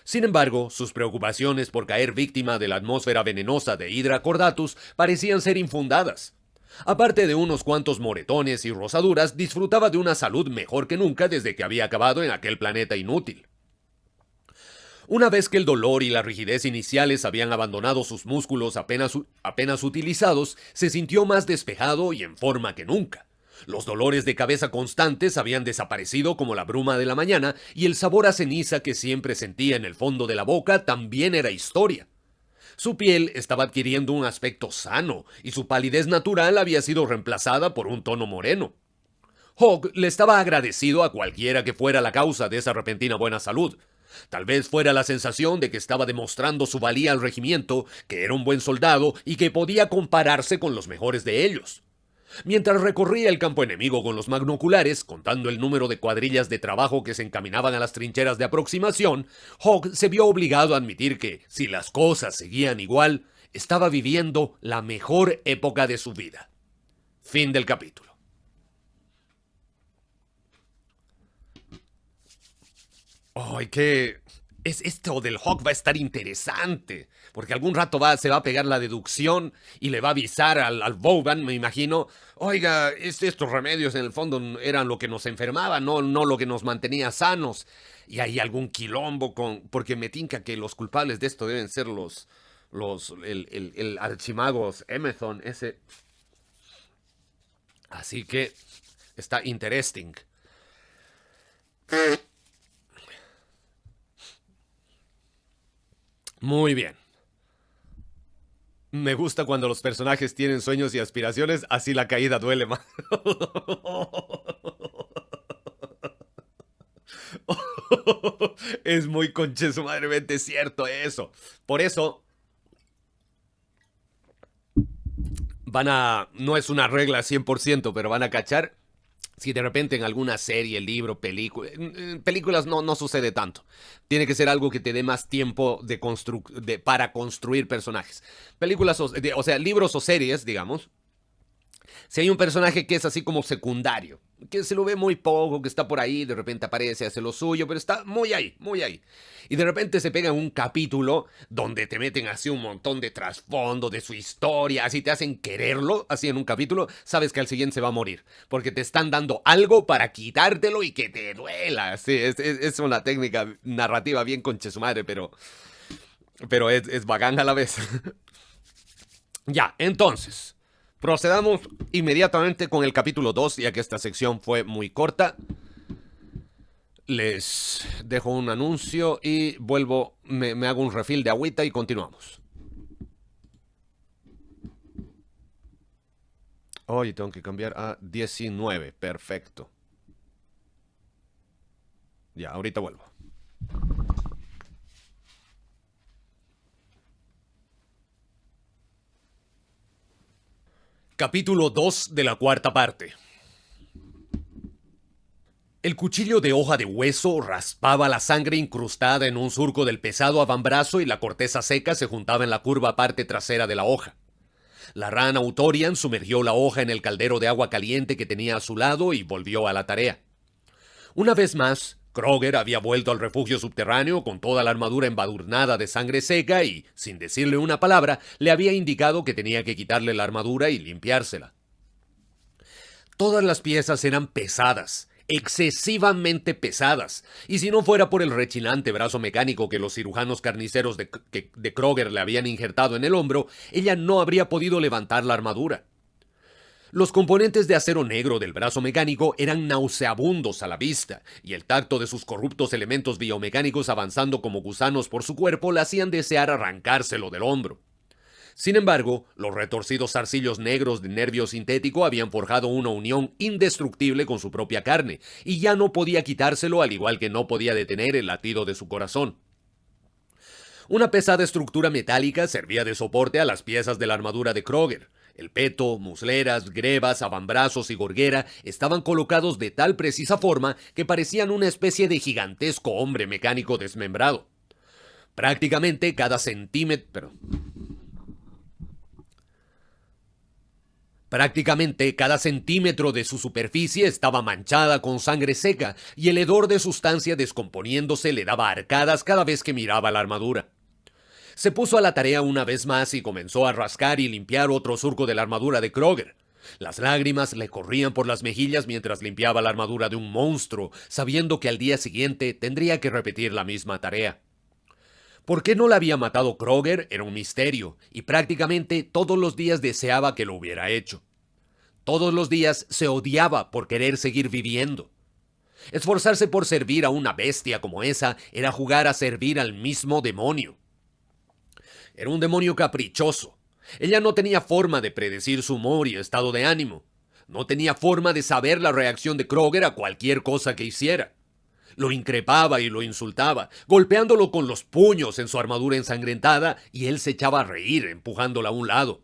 Sin embargo, sus preocupaciones por caer víctima de la atmósfera venenosa de Hydra cordatus parecían ser infundadas. Aparte de unos cuantos moretones y rosaduras, disfrutaba de una salud mejor que nunca desde que había acabado en aquel planeta inútil. Una vez que el dolor y la rigidez iniciales habían abandonado sus músculos apenas utilizados, se sintió más despejado y en forma que nunca. Los dolores de cabeza constantes habían desaparecido como la bruma de la mañana y el sabor a ceniza que siempre sentía en el fondo de la boca también era historia. Su piel estaba adquiriendo un aspecto sano y su palidez natural había sido reemplazada por un tono moreno. Hogg le estaba agradecido a cualquiera que fuera la causa de esa repentina buena salud. Tal vez fuera la sensación de que estaba demostrando su valía al regimiento, que era un buen soldado y que podía compararse con los mejores de ellos. Mientras recorría el campo enemigo con los magnoculares, contando el número de cuadrillas de trabajo que se encaminaban a las trincheras de aproximación, Hogg se vio obligado a admitir que, si las cosas seguían igual, estaba viviendo la mejor época de su vida. Fin del capítulo. ¡Ay, qué! Esto del Hogg va a estar interesante, porque algún rato se va a pegar la deducción y le va a avisar al Vauban, me imagino, oiga, estos remedios en el fondo eran lo que nos enfermaba, no lo que nos mantenía sanos. Y hay algún quilombo porque me tinca que los culpables de esto deben ser el archimagos Emethon, ese. Así que está interesting. Muy bien. Me gusta cuando los personajes tienen sueños y aspiraciones, así la caída duele más. Es muy conchesumadremente cierto eso. Por eso no es una regla 100%, pero van a cachar si de repente en alguna serie, libro, película, en películas no sucede tanto. Tiene que ser algo que te dé más tiempo para construir personajes. Películas, o sea, libros o series, digamos. Si hay un personaje que es así como secundario, que se lo ve muy poco, que está por ahí, de repente aparece, hace lo suyo, pero está muy ahí, muy ahí. Y de repente se pega en un capítulo donde te meten así un montón de trasfondo de su historia, así te hacen quererlo, así en un capítulo, sabes que al siguiente se va a morir, porque te están dando algo para quitártelo y que te duela. Sí, es una técnica narrativa bien conche su madre, pero es bacán a la vez. Ya, entonces procedamos inmediatamente con el capítulo 2, ya que esta sección fue muy corta. Les dejo un anuncio y vuelvo, me hago un refill de agüita y continuamos. Hoy tengo que cambiar a 19, perfecto. Ya, ahorita vuelvo. Capítulo 2 de la cuarta parte. El cuchillo de hoja de hueso raspaba la sangre incrustada en un surco del pesado avambrazo y la corteza seca se juntaba en la curva parte trasera de la hoja. La rana Utorian sumergió la hoja en el caldero de agua caliente que tenía a su lado y volvió a la tarea. Una vez más, Kroger había vuelto al refugio subterráneo con toda la armadura embadurnada de sangre seca y, sin decirle una palabra, le había indicado que tenía que quitarle la armadura y limpiársela. Todas las piezas eran pesadas, excesivamente pesadas, y si no fuera por el rechinante brazo mecánico que los cirujanos carniceros de Kroger le habían injertado en el hombro, ella no habría podido levantar la armadura. Los componentes de acero negro del brazo mecánico eran nauseabundos a la vista, y el tacto de sus corruptos elementos biomecánicos avanzando como gusanos por su cuerpo la hacían desear arrancárselo del hombro. Sin embargo, los retorcidos zarcillos negros de nervio sintético habían forjado una unión indestructible con su propia carne, y ya no podía quitárselo, al igual que no podía detener el latido de su corazón. Una pesada estructura metálica servía de soporte a las piezas de la armadura de Kroger. El peto, musleras, grebas, avambrazos y gorguera estaban colocados de tal precisa forma que parecían una especie de gigantesco hombre mecánico desmembrado. Prácticamente cada centímetro de su superficie estaba manchada con sangre seca y el hedor de sustancia descomponiéndose le daba arcadas cada vez que miraba la armadura. Se puso a la tarea una vez más y comenzó a rascar y limpiar otro surco de la armadura de Kroger. Las lágrimas le corrían por las mejillas mientras limpiaba la armadura de un monstruo, sabiendo que al día siguiente tendría que repetir la misma tarea. ¿Por qué no la había matado Kroger? Era un misterio, y prácticamente todos los días deseaba que lo hubiera hecho. Todos los días se odiaba por querer seguir viviendo. Esforzarse por servir a una bestia como esa era jugar a servir al mismo demonio. Era un demonio caprichoso. Ella no tenía forma de predecir su humor y estado de ánimo. No tenía forma de saber la reacción de Kroger a cualquier cosa que hiciera. Lo increpaba y lo insultaba, golpeándolo con los puños en su armadura ensangrentada, y él se echaba a reír, empujándola a un lado.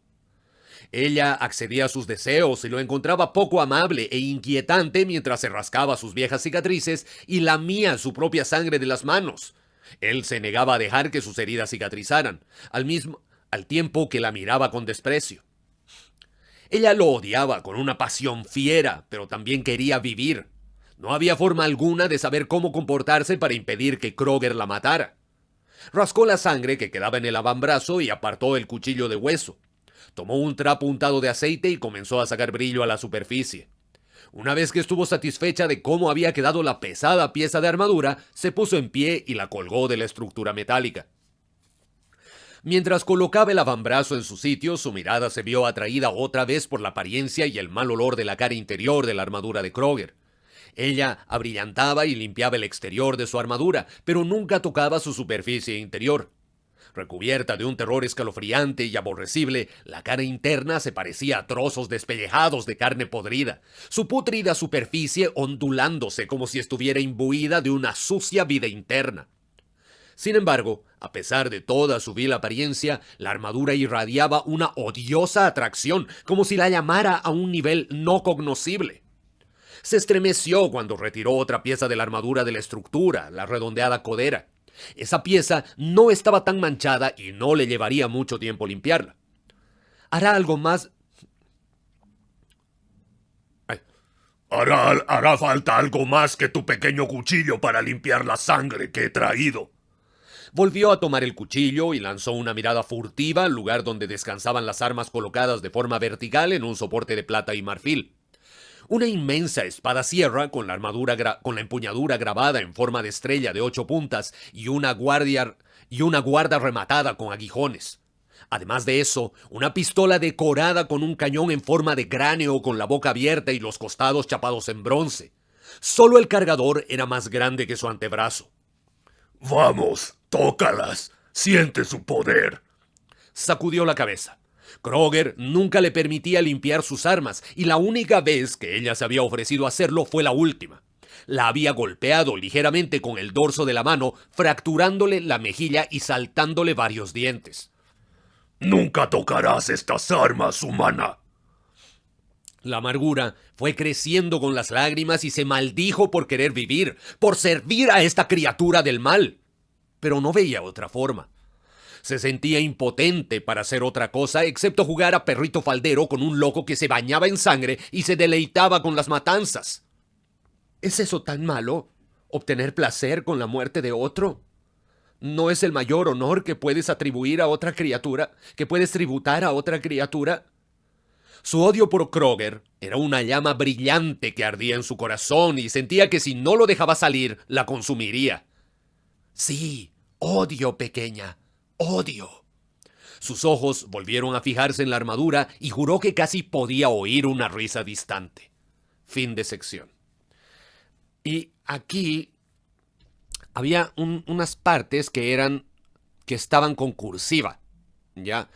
Ella accedía a sus deseos y lo encontraba poco amable e inquietante mientras se rascaba sus viejas cicatrices y lamía su propia sangre de las manos. Él se negaba a dejar que sus heridas cicatrizaran, al tiempo que la miraba con desprecio. Ella lo odiaba con una pasión fiera, pero también quería vivir. No había forma alguna de saber cómo comportarse para impedir que Kroger la matara. Rascó la sangre que quedaba en el avambrazo y apartó el cuchillo de hueso. Tomó un trapo untado de aceite y comenzó a sacar brillo a la superficie. Una vez que estuvo satisfecha de cómo había quedado la pesada pieza de armadura, se puso en pie y la colgó de la estructura metálica. Mientras colocaba el avambrazo en su sitio, su mirada se vio atraída otra vez por la apariencia y el mal olor de la cara interior de la armadura de Kroger. Ella abrillantaba y limpiaba el exterior de su armadura, pero nunca tocaba su superficie interior. Recubierta de un terror escalofriante y aborrecible, la cara interna se parecía a trozos despellejados de carne podrida, su pútrida superficie ondulándose como si estuviera imbuida de una sucia vida interna. Sin embargo, a pesar de toda su vil apariencia, la armadura irradiaba una odiosa atracción, como si la llamara a un nivel no cognoscible. Se estremeció cuando retiró otra pieza de la armadura de la estructura, la redondeada codera. Esa pieza no estaba tan manchada y no le llevaría mucho tiempo limpiarla. ¿Hará algo más? Hará falta algo más que tu pequeño cuchillo para limpiar la sangre que he traído. Volvió a tomar el cuchillo y lanzó una mirada furtiva al lugar donde descansaban las armas colocadas de forma vertical en un soporte de plata y marfil. Una inmensa espada sierra con la empuñadura grabada en forma de estrella de 8 puntas y una guarda rematada con aguijones. Además de eso, una pistola decorada con un cañón en forma de cráneo con la boca abierta y los costados chapados en bronce. Solo el cargador era más grande que su antebrazo. Vamos, tócalas. Siente su poder. Sacudió la cabeza. Kroger nunca le permitía limpiar sus armas, y la única vez que ella se había ofrecido a hacerlo fue la última. La había golpeado ligeramente con el dorso de la mano, fracturándole la mejilla y saltándole varios dientes. Nunca tocarás estas armas, humana. La amargura fue creciendo con las lágrimas y se maldijo por querer vivir, por servir a esta criatura del mal. Pero no veía otra forma. Se sentía impotente para hacer otra cosa excepto jugar a perrito faldero con un loco que se bañaba en sangre y se deleitaba con las matanzas. ¿Es eso tan malo? ¿Obtener placer con la muerte de otro? ¿No es el mayor honor que puedes atribuir a otra criatura, que puedes tributar a otra criatura? Su odio por Kroger era una llama brillante que ardía en su corazón y sentía que si no lo dejaba salir, la consumiría. Sí, odio, pequeña, odio. Sus ojos volvieron a fijarse en la armadura y juró que casi podía oír una risa distante. Fin de sección. Y aquí había unas partes que estaban con cursiva, ¿ya?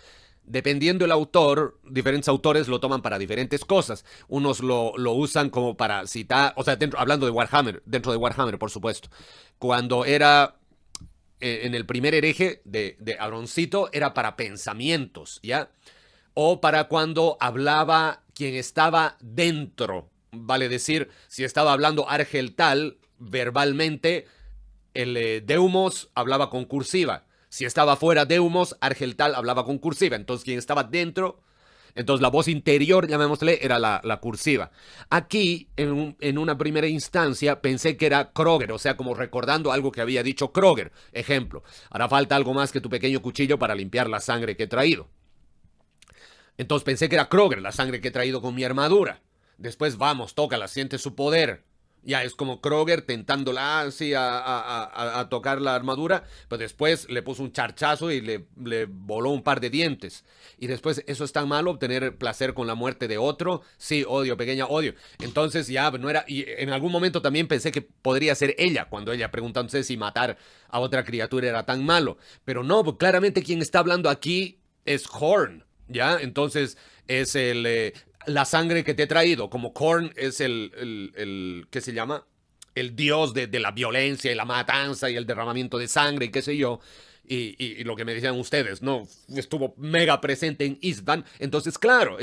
Dependiendo del autor, diferentes autores lo toman para diferentes cosas. Unos lo usan como para citar, o sea, hablando de Warhammer, dentro de Warhammer, por supuesto. Cuando era en el primer hereje de Aaroncito, era para pensamientos, ¿ya? O para cuando hablaba quien estaba dentro. Vale decir, si estaba hablando Argeltal verbalmente, el Deumos hablaba con cursiva. Si estaba fuera Deumos, Argeltal hablaba con cursiva. Entonces, quien estaba dentro, entonces la voz interior, llamémosle, era la cursiva. Aquí, en una primera instancia, pensé que era Kroger, o sea, como recordando algo que había dicho Kroger. Ejemplo, hará falta algo más que tu pequeño cuchillo para limpiar la sangre que he traído. Entonces pensé que era Kroger, la sangre que he traído con mi armadura. Después, vamos, tócala, siente su poder. Ya es como Kroger tentándola así a tocar la armadura, pero después le puso un charchazo y le voló un par de dientes. Y después, ¿eso es tan malo, obtener placer con la muerte de otro? Sí, odio, pequeña, odio. Entonces ya no era... Y en algún momento también pensé que podría ser ella, cuando ella preguntándose si matar a otra criatura era tan malo. Pero no, pues claramente quien está hablando aquí es Horn, ¿ya? Entonces es la sangre que te he traído, como Korn es ¿qué se llama? El dios de la violencia y la matanza y el derramamiento de sangre y qué sé yo. Y lo que me decían ustedes, ¿no? Estuvo mega presente en Istvan. Entonces, claro,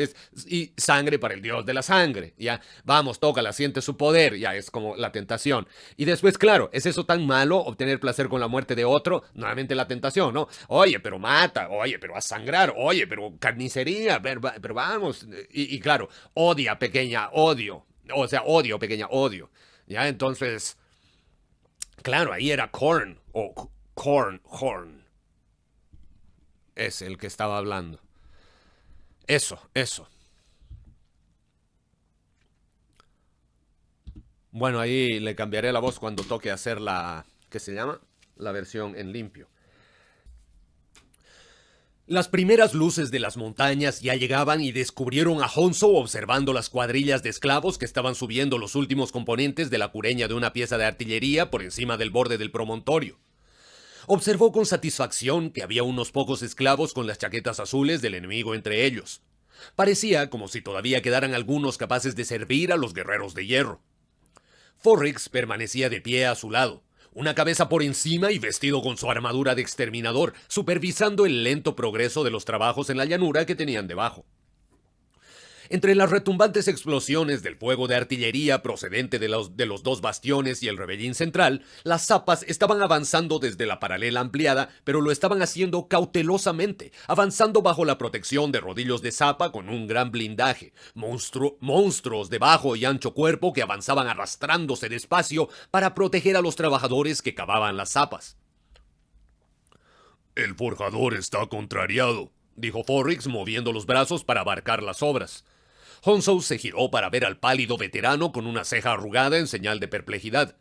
y sangre para el dios de la sangre, ¿ya? Vamos, tócala, siente su poder, ya es como la tentación. Y después, claro, ¿es eso tan malo, obtener placer con la muerte de otro? Nuevamente la tentación, ¿no? Oye, pero mata, oye, pero a sangrar, oye, pero carnicería, pero vamos. Y claro, odia, pequeña, odio. O sea, odio, pequeña, odio. ¿Ya? Entonces, claro, ahí era Korn, o Horn. Es el que estaba hablando. Eso. Bueno, ahí le cambiaré la voz cuando toque hacer ¿qué se llama? La versión en limpio. Las primeras luces de las montañas ya llegaban y descubrieron a Honso observando las cuadrillas de esclavos que estaban subiendo los últimos componentes de la cureña de una pieza de artillería por encima del borde del promontorio. Observó con satisfacción que había unos pocos esclavos con las chaquetas azules del enemigo entre ellos. Parecía como si todavía quedaran algunos capaces de servir a los guerreros de hierro. Forrix permanecía de pie a su lado, una cabeza por encima y vestido con su armadura de exterminador, supervisando el lento progreso de los trabajos en la llanura que tenían debajo. Entre las retumbantes explosiones del fuego de artillería procedente de los dos bastiones y el rebellín central, las zapas estaban avanzando desde la paralela ampliada, pero lo estaban haciendo cautelosamente, avanzando bajo la protección de rodillos de zapa con un gran blindaje, monstruos de bajo y ancho cuerpo que avanzaban arrastrándose despacio para proteger a los trabajadores que cavaban las zapas. El forjador está contrariado, dijo Forrix moviendo los brazos para abarcar las obras. Honso se giró para ver al pálido veterano con una ceja arrugada en señal de perplejidad.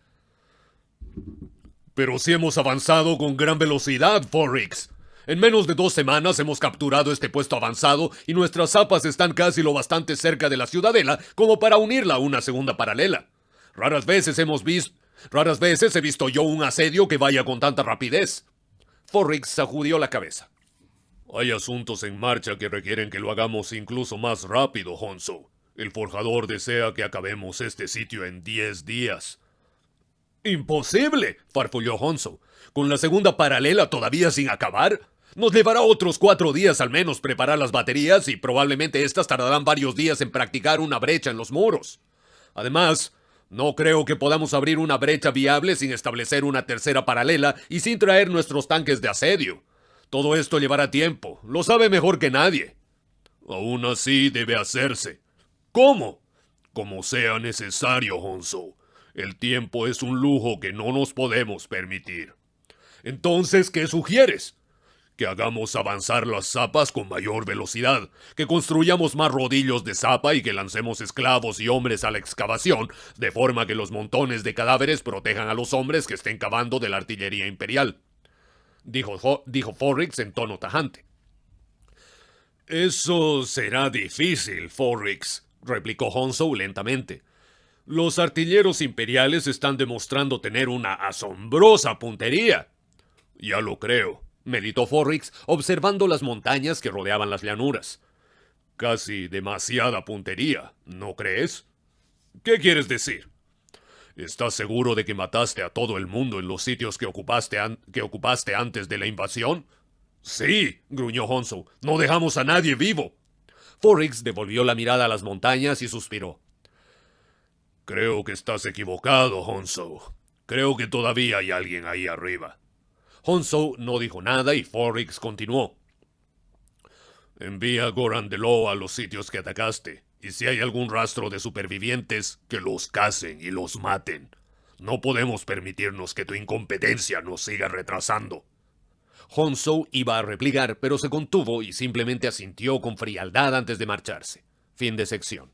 Pero si hemos avanzado con gran velocidad, Forrix. En menos de 2 semanas hemos capturado este puesto avanzado y nuestras zapas están casi lo bastante cerca de la ciudadela como para unirla a una segunda paralela. Raras veces he visto yo un asedio que vaya con tanta rapidez. Forrix sacudió la cabeza. Hay asuntos en marcha que requieren que lo hagamos incluso más rápido, Honso. El forjador desea que acabemos este sitio en 10 días. ¡Imposible!, farfulló Honso. ¿Con la segunda paralela todavía sin acabar? Nos llevará otros 4 días al menos preparar las baterías y probablemente estas tardarán varios días en practicar una brecha en los muros. Además, no creo que podamos abrir una brecha viable sin establecer una tercera paralela y sin traer nuestros tanques de asedio. Todo esto llevará tiempo, lo sabe mejor que nadie. Aún así debe hacerse. ¿Cómo? Como sea necesario, Honsou. El tiempo es un lujo que no nos podemos permitir. Entonces, ¿qué sugieres? Que hagamos avanzar las zapas con mayor velocidad, que construyamos más rodillos de zapa y que lancemos esclavos y hombres a la excavación, de forma que los montones de cadáveres protejan a los hombres que estén cavando de la artillería imperial. Dijo Forrix en tono tajante. Eso será difícil, Forrix, replicó Honsou lentamente. Los artilleros imperiales están demostrando tener una asombrosa puntería. Ya lo creo, meditó Forrix, observando las montañas que rodeaban las llanuras. Casi demasiada puntería, ¿no crees? ¿Qué quieres decir? ¿Estás seguro de que mataste a todo el mundo en los sitios que ocupaste antes de la invasión? Sí, gruñó Honsou. No dejamos a nadie vivo. Forrix devolvió la mirada a las montañas y suspiró. Creo que estás equivocado, Honsou. Creo que todavía hay alguien ahí arriba. Honsou no dijo nada y Forrix continuó. Envía a Goran Delo a los sitios que atacaste, y si hay algún rastro de supervivientes, que los cacen y los maten. No podemos permitirnos que tu incompetencia nos siga retrasando. Honsou iba a replicar, pero se contuvo y simplemente asintió con frialdad antes de marcharse. Fin de sección.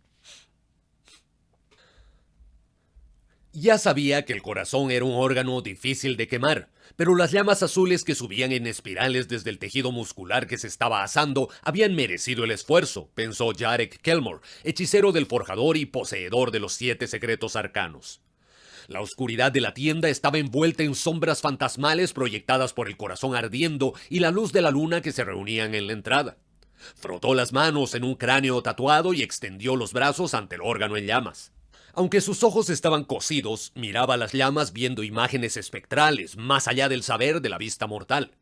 Ya sabía que el corazón era un órgano difícil de quemar, pero las llamas azules que subían en espirales desde el tejido muscular que se estaba asando habían merecido el esfuerzo, pensó Jarek Kelmore, hechicero del forjador y poseedor de los 7 secretos arcanos. La oscuridad de la tienda estaba envuelta en sombras fantasmales proyectadas por el corazón ardiendo y la luz de la luna que se reunían en la entrada. Frotó las manos en un cráneo tatuado y extendió los brazos ante el órgano en llamas. Aunque sus ojos estaban cosidos, miraba las llamas viendo imágenes espectrales, más allá del saber de la vista mortal.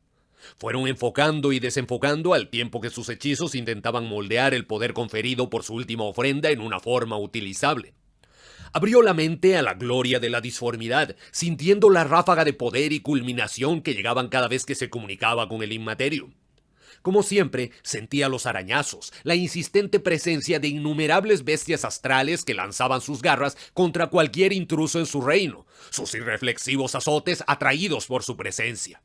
Fueron enfocando y desenfocando al tiempo que sus hechizos intentaban moldear el poder conferido por su última ofrenda en una forma utilizable. Abrió la mente a la gloria de la disformidad, sintiendo la ráfaga de poder y culminación que llegaban cada vez que se comunicaba con el Inmaterium. Como siempre, sentía los arañazos, la insistente presencia de innumerables bestias astrales que lanzaban sus garras contra cualquier intruso en su reino, sus irreflexivos azotes atraídos por su presencia.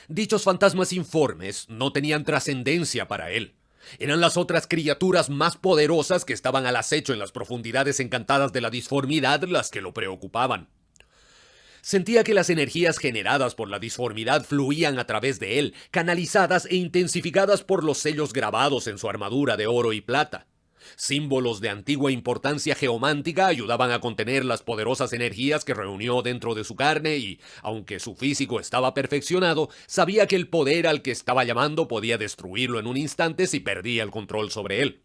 Dichos fantasmas informes no tenían trascendencia para él. Eran las otras criaturas más poderosas que estaban al acecho en las profundidades encantadas de la disformidad las que lo preocupaban. Sentía que las energías generadas por la disformidad fluían a través de él, canalizadas e intensificadas por los sellos grabados en su armadura de oro y plata. Símbolos de antigua importancia geomántica ayudaban a contener las poderosas energías que reunió dentro de su carne y, aunque su físico estaba perfeccionado, sabía que el poder al que estaba llamando podía destruirlo en un instante si perdía el control sobre él.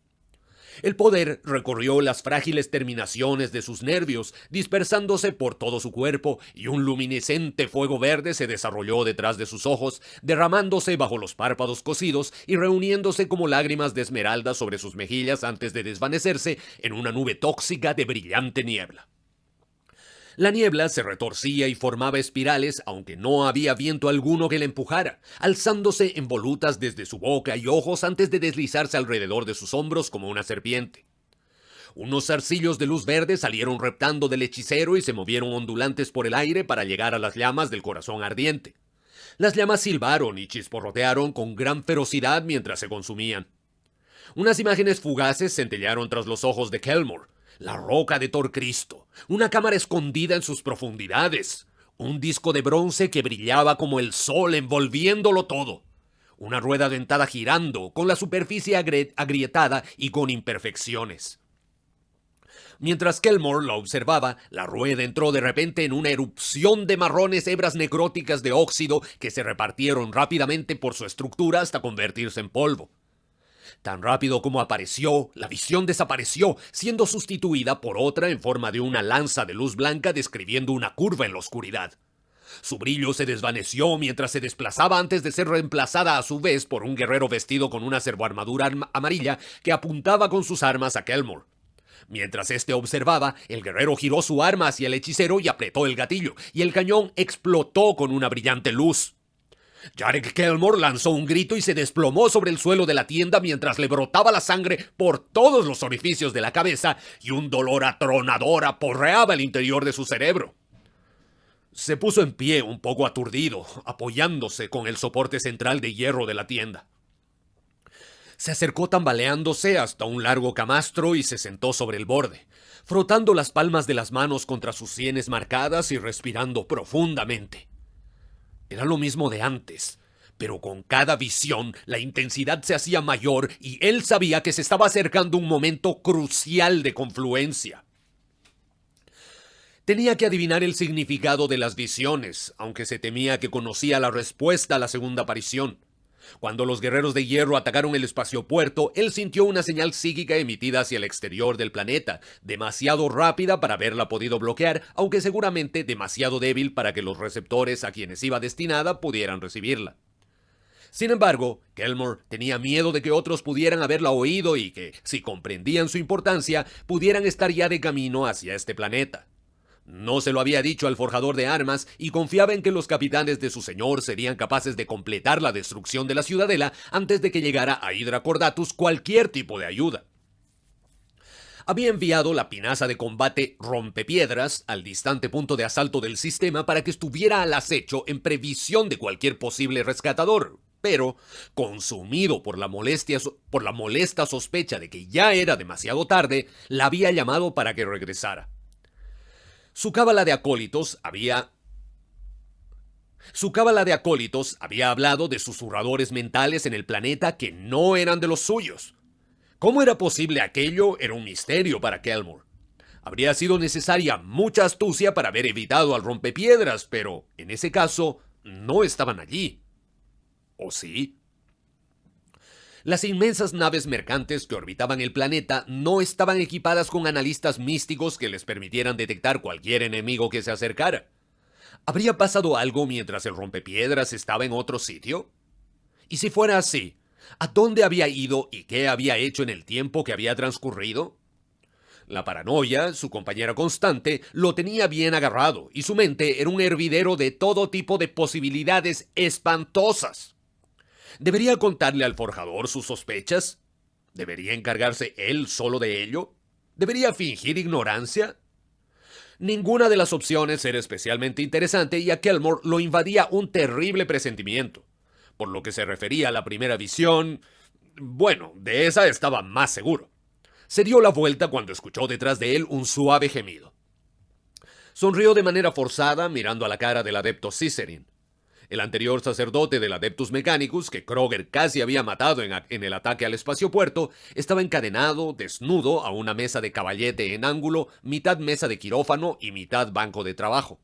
El poder recorrió las frágiles terminaciones de sus nervios, dispersándose por todo su cuerpo, y un luminescente fuego verde se desarrolló detrás de sus ojos, derramándose bajo los párpados cosidos y reuniéndose como lágrimas de esmeralda sobre sus mejillas antes de desvanecerse en una nube tóxica de brillante niebla. La niebla se retorcía y formaba espirales, aunque no había viento alguno que la empujara, alzándose en volutas desde su boca y ojos antes de deslizarse alrededor de sus hombros como una serpiente. Unos zarcillos de luz verde salieron reptando del hechicero y se movieron ondulantes por el aire para llegar a las llamas del corazón ardiente. Las llamas silbaron y chisporrotearon con gran ferocidad mientras se consumían. Unas imágenes fugaces centellearon tras los ojos de Kelmore. La roca de Thor Cristo, una cámara escondida en sus profundidades, un disco de bronce que brillaba como el sol envolviéndolo todo, una rueda dentada girando, con la superficie agrietada y con imperfecciones. Mientras Kelmore la observaba, la rueda entró de repente en una erupción de marrones hebras necróticas de óxido que se repartieron rápidamente por su estructura hasta convertirse en polvo. Tan rápido como apareció, la visión desapareció, siendo sustituida por otra en forma de una lanza de luz blanca describiendo una curva en la oscuridad. Su brillo se desvaneció mientras se desplazaba antes de ser reemplazada a su vez por un guerrero vestido con una servoarmadura amarilla que apuntaba con sus armas a Kelmore. Mientras éste observaba, el guerrero giró su arma hacia el hechicero y apretó el gatillo, y el cañón explotó con una brillante luz. Jarek Kelmore lanzó un grito y se desplomó sobre el suelo de la tienda mientras le brotaba la sangre por todos los orificios de la cabeza y un dolor atronador aporreaba el interior de su cerebro. Se puso en pie un poco aturdido, apoyándose con el soporte central de hierro de la tienda. Se acercó tambaleándose hasta un largo camastro y se sentó sobre el borde, frotando las palmas de las manos contra sus sienes marcadas y respirando profundamente. Era lo mismo de antes, pero con cada visión la intensidad se hacía mayor y él sabía que se estaba acercando un momento crucial de confluencia. Tenía que adivinar el significado de las visiones, aunque se temía que conocía la respuesta a la segunda aparición. Cuando los guerreros de hierro atacaron el espaciopuerto, él sintió una señal psíquica emitida hacia el exterior del planeta, demasiado rápida para haberla podido bloquear, aunque seguramente demasiado débil para que los receptores a quienes iba destinada pudieran recibirla. Sin embargo, Kelmore tenía miedo de que otros pudieran haberla oído y que, si comprendían su importancia, pudieran estar ya de camino hacia este planeta. No se lo había dicho al forjador de armas y confiaba en que los capitanes de su señor serían capaces de completar la destrucción de la ciudadela antes de que llegara a Hydra Cordatus cualquier tipo de ayuda. Había enviado la pinaza de combate Rompepiedras al distante punto de asalto del sistema para que estuviera al acecho en previsión de cualquier posible rescatador, pero, consumido por la molesta sospecha de que ya era demasiado tarde, la había llamado para que regresara. Su cábala de acólitos había hablado de susurradores mentales en el planeta que no eran de los suyos. ¿Cómo era posible aquello? Era un misterio para Kelmore. Habría sido necesaria mucha astucia para haber evitado al rompepiedras, pero en ese caso no estaban allí. ¿O sí? Las inmensas naves mercantes que orbitaban el planeta no estaban equipadas con analistas místicos que les permitieran detectar cualquier enemigo que se acercara. ¿Habría pasado algo mientras el rompepiedras estaba en otro sitio? Y si fuera así, ¿a dónde había ido y qué había hecho en el tiempo que había transcurrido? La paranoia, su compañera constante, lo tenía bien agarrado y su mente era un hervidero de todo tipo de posibilidades espantosas. ¿Debería contarle al forjador sus sospechas? ¿Debería encargarse él solo de ello? ¿Debería fingir ignorancia? Ninguna de las opciones era especialmente interesante y a Kelmore lo invadía un terrible presentimiento. Por lo que se refería a la primera visión, bueno, de esa estaba más seguro. Se dio la vuelta cuando escuchó detrás de él un suave gemido. Sonrió de manera forzada mirando a la cara del adepto Cicerin. El anterior sacerdote del Adeptus Mechanicus, que Kroger casi había matado en el ataque al espaciopuerto, estaba encadenado, desnudo, a una mesa de caballete en ángulo, mitad mesa de quirófano y mitad banco de trabajo.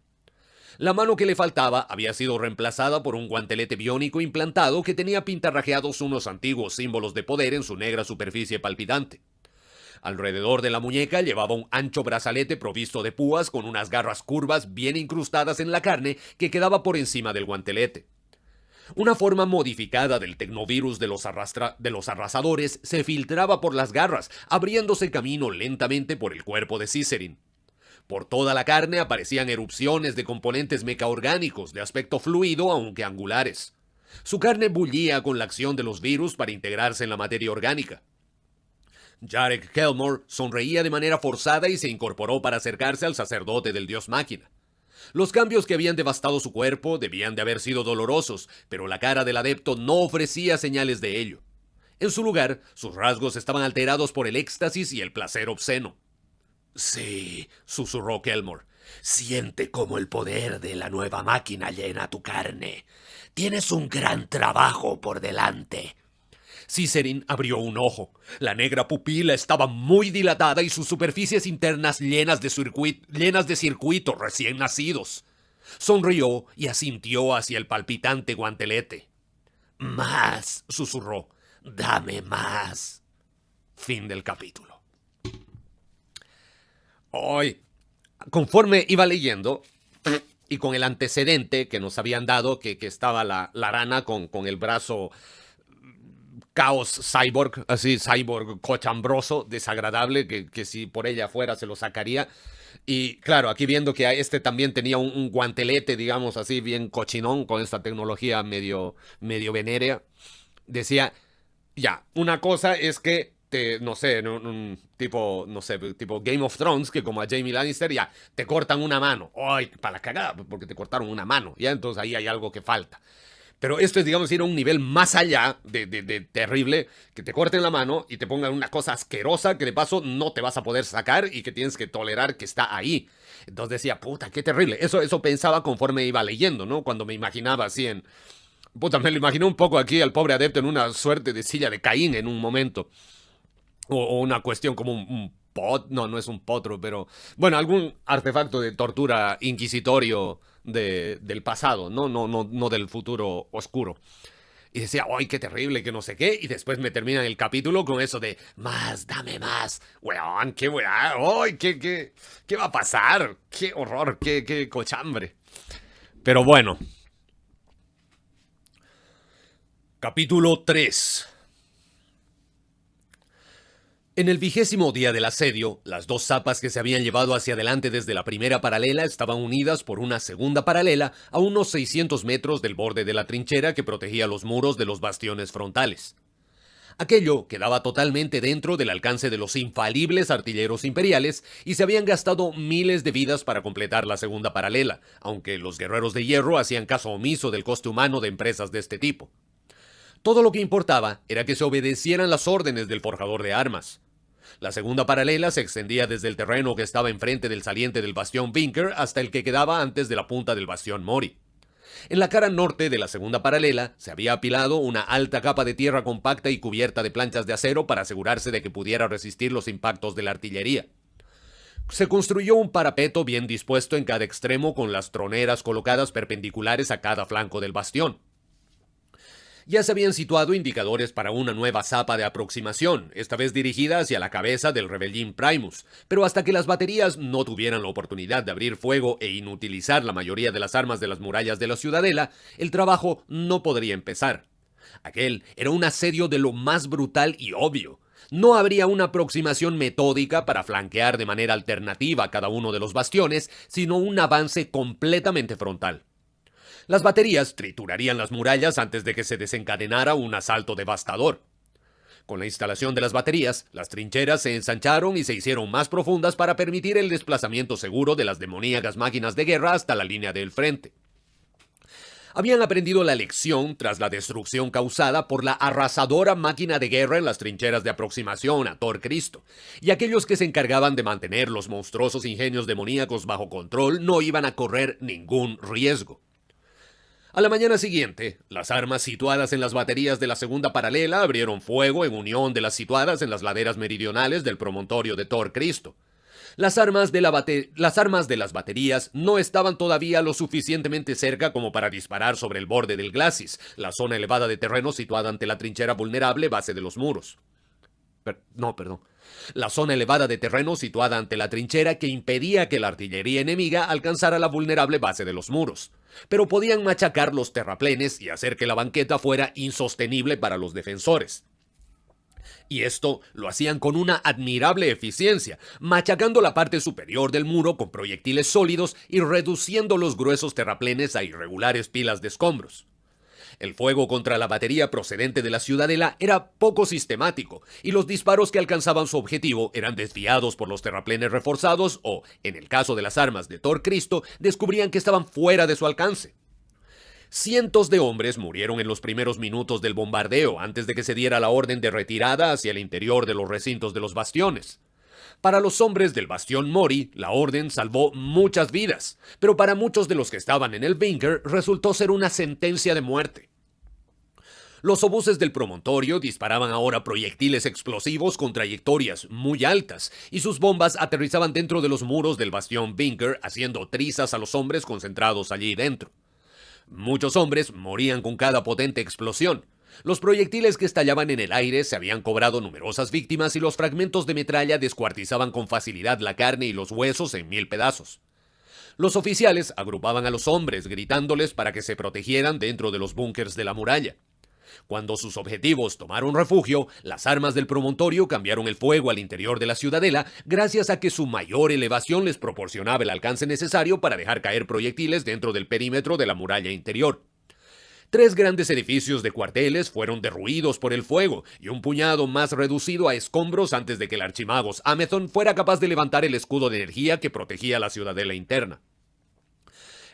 La mano que le faltaba había sido reemplazada por un guantelete biónico implantado que tenía pintarrajeados unos antiguos símbolos de poder en su negra superficie palpitante. Alrededor de la muñeca llevaba un ancho brazalete provisto de púas con unas garras curvas bien incrustadas en la carne que quedaba por encima del guantelete. Una forma modificada del tecnovirus de los arrasadores se filtraba por las garras, abriéndose camino lentamente por el cuerpo de Cicerin. Por toda la carne aparecían erupciones de componentes mecaorgánicos de aspecto fluido aunque angulares. Su carne bullía con la acción de los virus para integrarse en la materia orgánica. Jarek Kelmore sonreía de manera forzada y se incorporó para acercarse al sacerdote del dios máquina. Los cambios que habían devastado su cuerpo debían de haber sido dolorosos, pero la cara del adepto no ofrecía señales de ello. En su lugar, sus rasgos estaban alterados por el éxtasis y el placer obsceno. «Sí», susurró Kelmore, «siente cómo el poder de la nueva máquina llena tu carne. Tienes un gran trabajo por delante». Cicerin abrió un ojo. La negra pupila estaba muy dilatada y sus superficies internas llenas de circuitos recién nacidos. Sonrió y asintió hacia el palpitante guantelete. «Más», susurró, «dame más». Fin del capítulo. Hoy, conforme iba leyendo, y con el antecedente que nos habían dado, que estaba la rana con el brazo caos cyborg, así cyborg cochambroso, desagradable, que si por ella fuera se lo sacaría. Y claro, aquí viendo que este también tenía un guantelete, digamos así, bien cochinón, con esta tecnología medio venérea, decía, ya, una cosa es que no sé, tipo, no sé, tipo Game of Thrones, que como a Jaime Lannister ya te cortan una mano. ¡Ay, para la cagada! Porque te cortaron una mano. Ya, entonces ahí hay algo que falta. Pero esto es, digamos, ir a un nivel más allá de terrible, que te corten la mano y te pongan una cosa asquerosa que de paso no te vas a poder sacar y que tienes que tolerar que está ahí. Entonces decía, puta, qué terrible. Eso pensaba conforme iba leyendo, ¿no? Cuando me imaginaba así en... Puta, me lo imaginé un poco aquí al pobre adepto en una suerte de silla de Caín en un momento. O una cuestión como un pot, no es un potro, pero bueno, algún artefacto de tortura inquisitorio del pasado, no del futuro oscuro. Y decía, ¡ay, qué terrible, que no sé qué! Y después me terminan el capítulo con eso de, ¡más, dame más! ¡Weón, qué weón! ¡Ay, qué va a pasar! ¡Qué horror, qué cochambre! Pero bueno. Capítulo 3. En el 20º día del asedio, las dos zapas que se habían llevado hacia adelante desde la primera paralela estaban unidas por una segunda paralela a unos 600 metros del borde de la trinchera que protegía los muros de los bastiones frontales. Aquello quedaba totalmente dentro del alcance de los infalibles artilleros imperiales y se habían gastado miles de vidas para completar la segunda paralela, aunque los guerreros de hierro hacían caso omiso del coste humano de empresas de este tipo. Todo lo que importaba era que se obedecieran las órdenes del forjador de armas. La segunda paralela se extendía desde el terreno que estaba enfrente del saliente del bastión Vinker hasta el que quedaba antes de la punta del bastión Mori. En la cara norte de la segunda paralela se había apilado una alta capa de tierra compacta y cubierta de planchas de acero para asegurarse de que pudiera resistir los impactos de la artillería. Se construyó un parapeto bien dispuesto en cada extremo con las troneras colocadas perpendiculares a cada flanco del bastión. Ya se habían situado indicadores para una nueva zapa de aproximación, esta vez dirigida hacia la cabeza del Rebellín Primus, pero hasta que las baterías no tuvieran la oportunidad de abrir fuego e inutilizar la mayoría de las armas de las murallas de la ciudadela, el trabajo no podría empezar. Aquel era un asedio de lo más brutal y obvio. No habría una aproximación metódica para flanquear de manera alternativa cada uno de los bastiones, sino un avance completamente frontal. Las baterías triturarían las murallas antes de que se desencadenara un asalto devastador. Con la instalación de las baterías, las trincheras se ensancharon y se hicieron más profundas para permitir el desplazamiento seguro de las demoníacas máquinas de guerra hasta la línea del frente. Habían aprendido la lección tras la destrucción causada por la arrasadora máquina de guerra en las trincheras de aproximación a Tor Cristo, y aquellos que se encargaban de mantener los monstruosos ingenios demoníacos bajo control no iban a correr ningún riesgo. A la mañana siguiente, las armas situadas en las baterías de la segunda paralela abrieron fuego en unión de las situadas en las laderas meridionales del promontorio de Tor Cristo. Las armas de las baterías no estaban todavía lo suficientemente cerca como para disparar sobre el borde del glacis, la zona elevada de terreno situada ante la trinchera vulnerable base de los muros. La zona elevada de terreno situada ante la trinchera que impedía que la artillería enemiga alcanzara la vulnerable base de los muros. Pero podían machacar los terraplenes y hacer que la banqueta fuera insostenible para los defensores. Y esto lo hacían con una admirable eficiencia, machacando la parte superior del muro con proyectiles sólidos y reduciendo los gruesos terraplenes a irregulares pilas de escombros. El fuego contra la batería procedente de la ciudadela era poco sistemático, y los disparos que alcanzaban su objetivo eran desviados por los terraplenes reforzados o, en el caso de las armas de Tor Cristo, descubrían que estaban fuera de su alcance. Cientos de hombres murieron en los primeros minutos del bombardeo antes de que se diera la orden de retirada hacia el interior de los recintos de los bastiones. Para los hombres del bastión Mori, la orden salvó muchas vidas, pero para muchos de los que estaban en el Vinker resultó ser una sentencia de muerte. Los obuses del promontorio disparaban ahora proyectiles explosivos con trayectorias muy altas, y sus bombas aterrizaban dentro de los muros del bastión Vinker, haciendo trizas a los hombres concentrados allí dentro. Muchos hombres morían con cada potente explosión. Los proyectiles que estallaban en el aire se habían cobrado numerosas víctimas y los fragmentos de metralla descuartizaban con facilidad la carne y los huesos en 1000 pedazos. Los oficiales agrupaban a los hombres, gritándoles para que se protegieran dentro de los búnkers de la muralla. Cuando sus objetivos tomaron refugio, las armas del promontorio cambiaron el fuego al interior de la ciudadela gracias a que su mayor elevación les proporcionaba el alcance necesario para dejar caer proyectiles dentro del perímetro de la muralla interior. 3 grandes edificios de cuarteles fueron derruidos por el fuego y un puñado más reducido a escombros antes de que el archimagos Amethon fuera capaz de levantar el escudo de energía que protegía la ciudadela interna.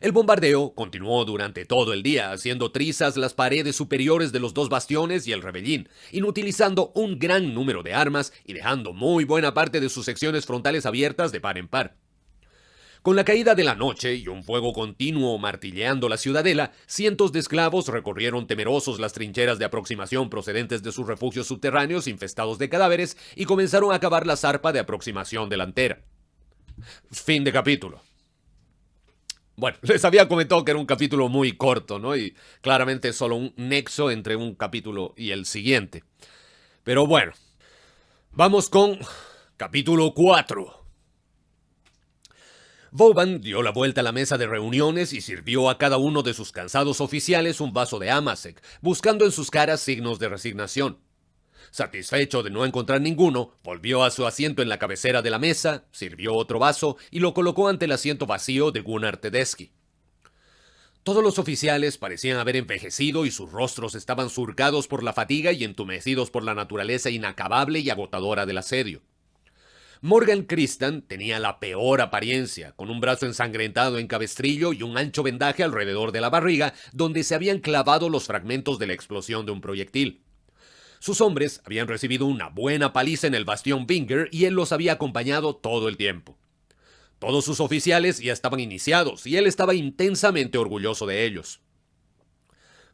El bombardeo continuó durante todo el día, haciendo trizas las paredes superiores de los 2 bastiones y el rebellín, inutilizando un gran número de armas y dejando muy buena parte de sus secciones frontales abiertas de par en par. Con la caída de la noche y un fuego continuo martilleando la ciudadela, cientos de esclavos recorrieron temerosos las trincheras de aproximación procedentes de sus refugios subterráneos infestados de cadáveres y comenzaron a cavar la zarpa de aproximación delantera. Fin de capítulo. Bueno, les había comentado que era un capítulo muy corto, ¿no? Y claramente solo un nexo entre un capítulo y el siguiente. Pero bueno, vamos con capítulo 4. Vauban dio la vuelta a la mesa de reuniones y sirvió a cada uno de sus cansados oficiales un vaso de Amasec, buscando en sus caras signos de resignación. Satisfecho de no encontrar ninguno, volvió a su asiento en la cabecera de la mesa, sirvió otro vaso y lo colocó ante el asiento vacío de Gunnar Tedeschi. Todos los oficiales parecían haber envejecido y sus rostros estaban surcados por la fatiga y entumecidos por la naturaleza inacabable y agotadora del asedio. Morgan Cristan tenía la peor apariencia, con un brazo ensangrentado en cabestrillo y un ancho vendaje alrededor de la barriga, donde se habían clavado los fragmentos de la explosión de un proyectil. Sus hombres habían recibido una buena paliza en el bastión Vinger y él los había acompañado todo el tiempo. Todos sus oficiales ya estaban iniciados y él estaba intensamente orgulloso de ellos.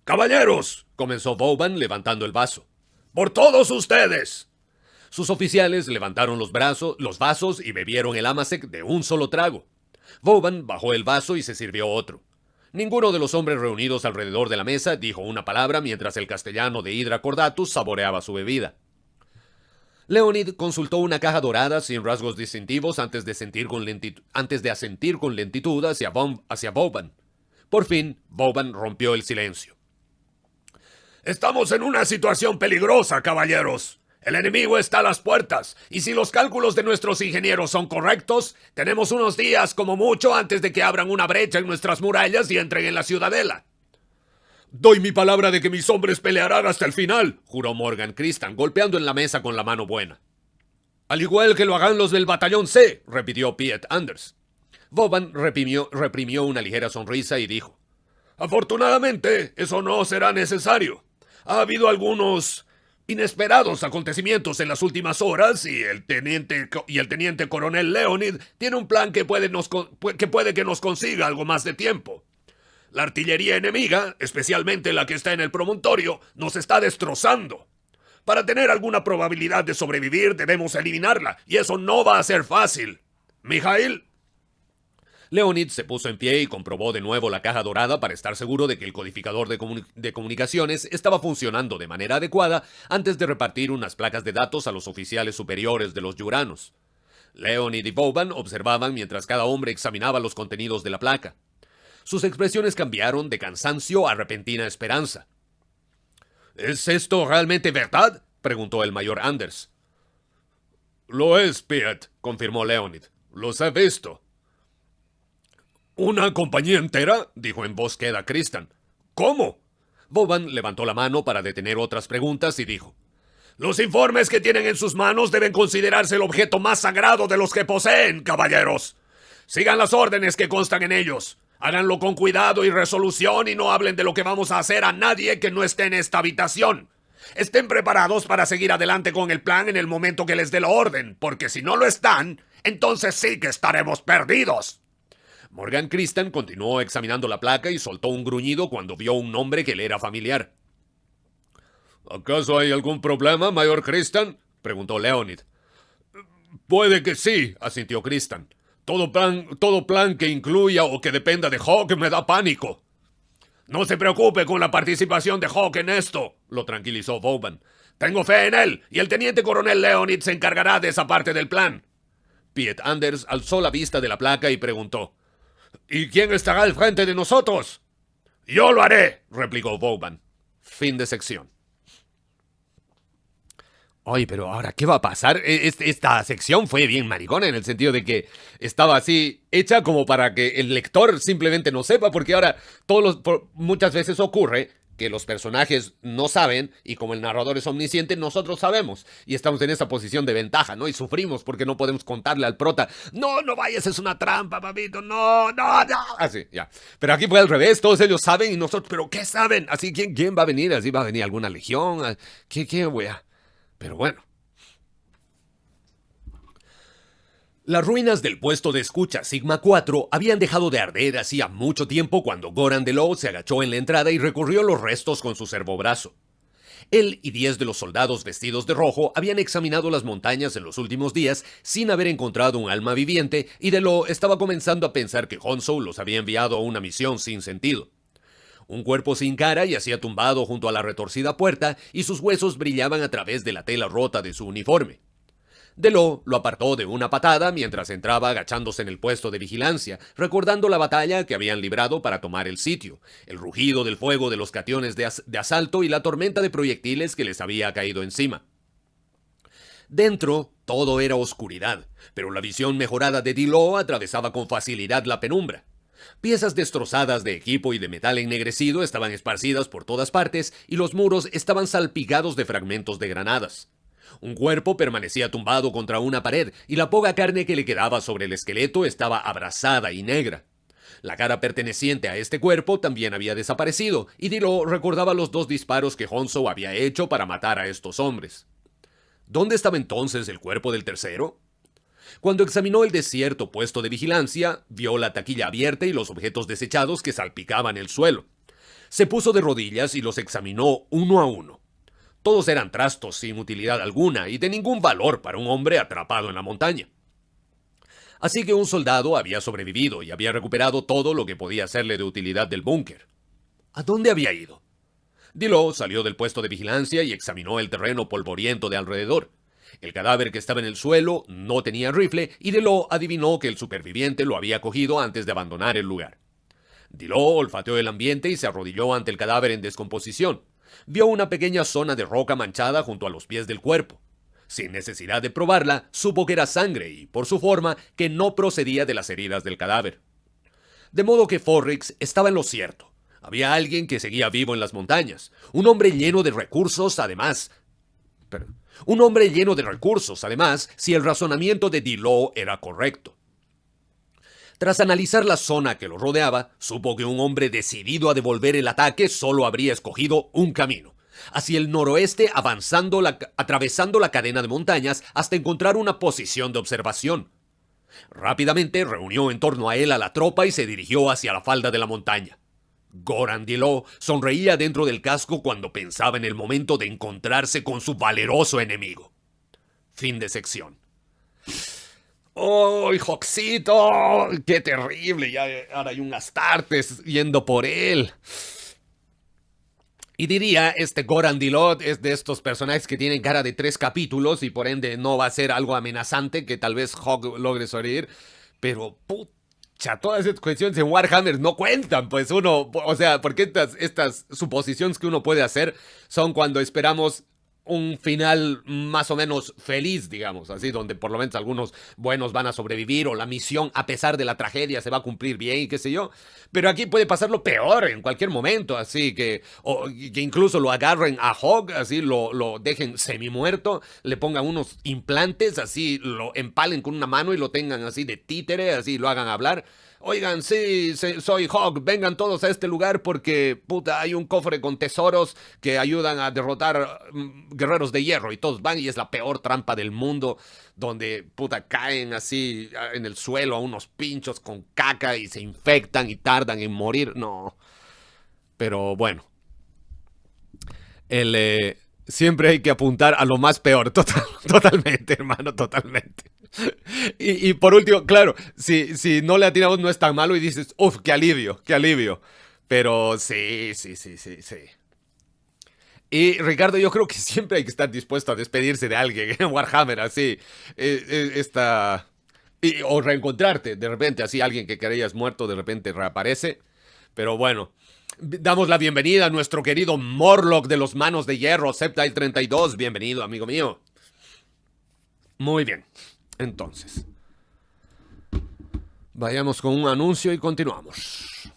«Caballeros», comenzó Vauban levantando el vaso. «por todos ustedes». Sus oficiales levantaron los vasos y bebieron el Amasec de un solo trago. Vauban bajó el vaso y se sirvió otro. Ninguno de los hombres reunidos alrededor de la mesa dijo una palabra mientras el castellano de Hydra Cordatus saboreaba su bebida. Leonid consultó una caja dorada sin rasgos distintivos antes de asentir con lentitud hacia Vauban. Por fin, Vauban rompió el silencio. «Estamos en una situación peligrosa, caballeros. El enemigo está a las puertas, y si los cálculos de nuestros ingenieros son correctos, tenemos unos días como mucho antes de que abran una brecha en nuestras murallas y entren en la ciudadela». «Doy mi palabra de que mis hombres pelearán hasta el final», juró Morgan Cristan, golpeando en la mesa con la mano buena. «Al igual que lo hagan los del batallón C», repitió Piet Anders. Vauban reprimió una ligera sonrisa y dijo: «Afortunadamente, eso no será necesario. Ha habido algunos inesperados acontecimientos en las últimas horas y el teniente coronel Leonid tiene un plan que puede que nos consiga algo más de tiempo. La artillería enemiga, especialmente la que está en el promontorio, nos está destrozando. Para tener alguna probabilidad de sobrevivir debemos eliminarla, y eso no va a ser fácil. Mijail». Leonid se puso en pie y comprobó de nuevo la caja dorada para estar seguro de que el codificador de comunicaciones estaba funcionando de manera adecuada antes de repartir unas placas de datos a los oficiales superiores de los Yuranos. Leonid y Vauban observaban mientras cada hombre examinaba los contenidos de la placa. Sus expresiones cambiaron de cansancio a repentina esperanza. «¿Es esto realmente verdad?», preguntó el mayor Anders. «Lo es, Piet», confirmó Leonid. «Los he visto». «¿Una compañía entera?», dijo en voz queda Cristan. «¿Cómo?». Vauban levantó la mano para detener otras preguntas y dijo: «Los informes que tienen en sus manos deben considerarse el objeto más sagrado de los que poseen, caballeros. Sigan las órdenes que constan en ellos. Háganlo con cuidado y resolución y no hablen de lo que vamos a hacer a nadie que no esté en esta habitación. Estén preparados para seguir adelante con el plan en el momento que les dé la orden, porque si no lo están, entonces sí que estaremos perdidos». Morgan Cristan continuó examinando la placa y soltó un gruñido cuando vio un nombre que le era familiar. «¿Acaso hay algún problema, mayor Cristan?», preguntó Leonid. «Puede que sí», asintió Cristan. Todo plan que incluya o que dependa de Hawk me da pánico». «No se preocupe con la participación de Hawk en esto», lo tranquilizó Vauban. «Tengo fe en él, y el teniente coronel Leonid se encargará de esa parte del plan». Piet Anders alzó la vista de la placa y preguntó: ¿Y quién estará al frente de nosotros? Yo lo haré, replicó Vauban. Fin de sección. Oye, pero ahora, ¿qué va a pasar? Esta sección fue bien maricona en el sentido de que estaba así hecha como para que el lector simplemente no sepa, porque ahora muchas veces ocurre que los personajes no saben y como el narrador es omnisciente, nosotros sabemos y estamos en esa posición de ventaja, ¿no? Y sufrimos porque no podemos contarle al prota, no, no vayas, es una trampa, papito, no, no, no. Así, ya. Pero aquí fue al revés, todos ellos saben y nosotros, ¿pero qué saben? Así, ¿quién va a venir? Así va a venir alguna legión, ¿qué, wea? Pero bueno. Las ruinas del puesto de escucha Sigma 4 habían dejado de arder hacía mucho tiempo cuando Goran Delo se agachó en la entrada y recorrió los restos con su servobrazo. Él y 10 de los soldados vestidos de rojo habían examinado las montañas en los últimos días sin haber encontrado un alma viviente y Delo estaba comenzando a pensar que Honsou los había enviado a una misión sin sentido. Un cuerpo sin cara yacía tumbado junto a la retorcida puerta y sus huesos brillaban a través de la tela rota de su uniforme. Delo lo apartó de una patada mientras entraba agachándose en el puesto de vigilancia, recordando la batalla que habían librado para tomar el sitio, el rugido del fuego de los cationes de asalto y la tormenta de proyectiles que les había caído encima. Dentro todo era oscuridad, pero la visión mejorada de Delo atravesaba con facilidad la penumbra. Piezas destrozadas de equipo y de metal ennegrecido estaban esparcidas por todas partes y los muros estaban salpicados de fragmentos de granadas. Un cuerpo permanecía tumbado contra una pared y la poca carne que le quedaba sobre el esqueleto estaba abrasada y negra. La cara perteneciente a este cuerpo también había desaparecido y Delo recordaba los 2 disparos que Honsou había hecho para matar a estos hombres. ¿Dónde estaba entonces el cuerpo del tercero? Cuando examinó el desierto puesto de vigilancia, vio la taquilla abierta y los objetos desechados que salpicaban el suelo. Se puso de rodillas y los examinó uno a uno. Todos eran trastos sin utilidad alguna y de ningún valor para un hombre atrapado en la montaña. Así que un soldado había sobrevivido y había recuperado todo lo que podía serle de utilidad del búnker. ¿A dónde había ido? Delo salió del puesto de vigilancia y examinó el terreno polvoriento de alrededor. El cadáver que estaba en el suelo no tenía rifle y Delo adivinó que el superviviente lo había cogido antes de abandonar el lugar. Delo olfateó el ambiente y se arrodilló ante el cadáver en descomposición. Vio una pequeña zona de roca manchada junto a los pies del cuerpo. Sin necesidad de probarla, supo que era sangre y, por su forma, que no procedía de las heridas del cadáver. De modo que Forrix estaba en lo cierto. Había alguien que seguía vivo en las montañas. Un hombre lleno de recursos, además, si el razonamiento de Delo era correcto. Tras analizar la zona que lo rodeaba, supo que un hombre decidido a devolver el ataque solo habría escogido un camino, hacia el noroeste atravesando la cadena de montañas hasta encontrar una posición de observación. Rápidamente reunió en torno a él a la tropa y se dirigió hacia la falda de la montaña. Goran Delo sonreía dentro del casco cuando pensaba en el momento de encontrarse con su valeroso enemigo. Fin de sección. ¡Oh, Joxito! ¡Qué terrible! Ya ahora hay un Astartes yendo por él. Y diría, Goran Delo es de estos personajes que tienen cara de 3 capítulos y por ende no va a ser algo amenazante que tal vez Hog logre sobrevivir. Pero, pucha, todas estas cuestiones en Warhammer no cuentan, pues uno, o sea, porque estas suposiciones que uno puede hacer son cuando esperamos un final más o menos feliz, digamos, así, donde por lo menos algunos buenos van a sobrevivir o la misión, a pesar de la tragedia, se va a cumplir bien y qué sé yo. Pero aquí puede pasar lo peor en cualquier momento, así que incluso lo agarren a Hog, así lo dejen semi-muerto, le pongan unos implantes, así lo empalen con una mano y lo tengan así de títere, así lo hagan hablar. Oigan, sí, soy Hog, vengan todos a este lugar porque, hay un cofre con tesoros que ayudan a derrotar guerreros de hierro y todos van y es la peor trampa del mundo donde, caen así en el suelo a unos pinchos con caca y se infectan y tardan en morir, no. Pero bueno, siempre hay que apuntar a lo más peor, totalmente, hermano, totalmente. Y por último, claro, si no le atinamos no es tan malo y dices, uff, qué alivio. Pero sí. Y Ricardo, yo creo que siempre hay que estar dispuesto a despedirse de alguien en Warhammer, así. o reencontrarte. De repente, así alguien que creías muerto, de repente reaparece. Pero bueno, damos la bienvenida a nuestro querido Morlock de los Manos de Hierro, Septile 32. Bienvenido, amigo mío. Muy bien. Entonces, vayamos con un anuncio y continuamos.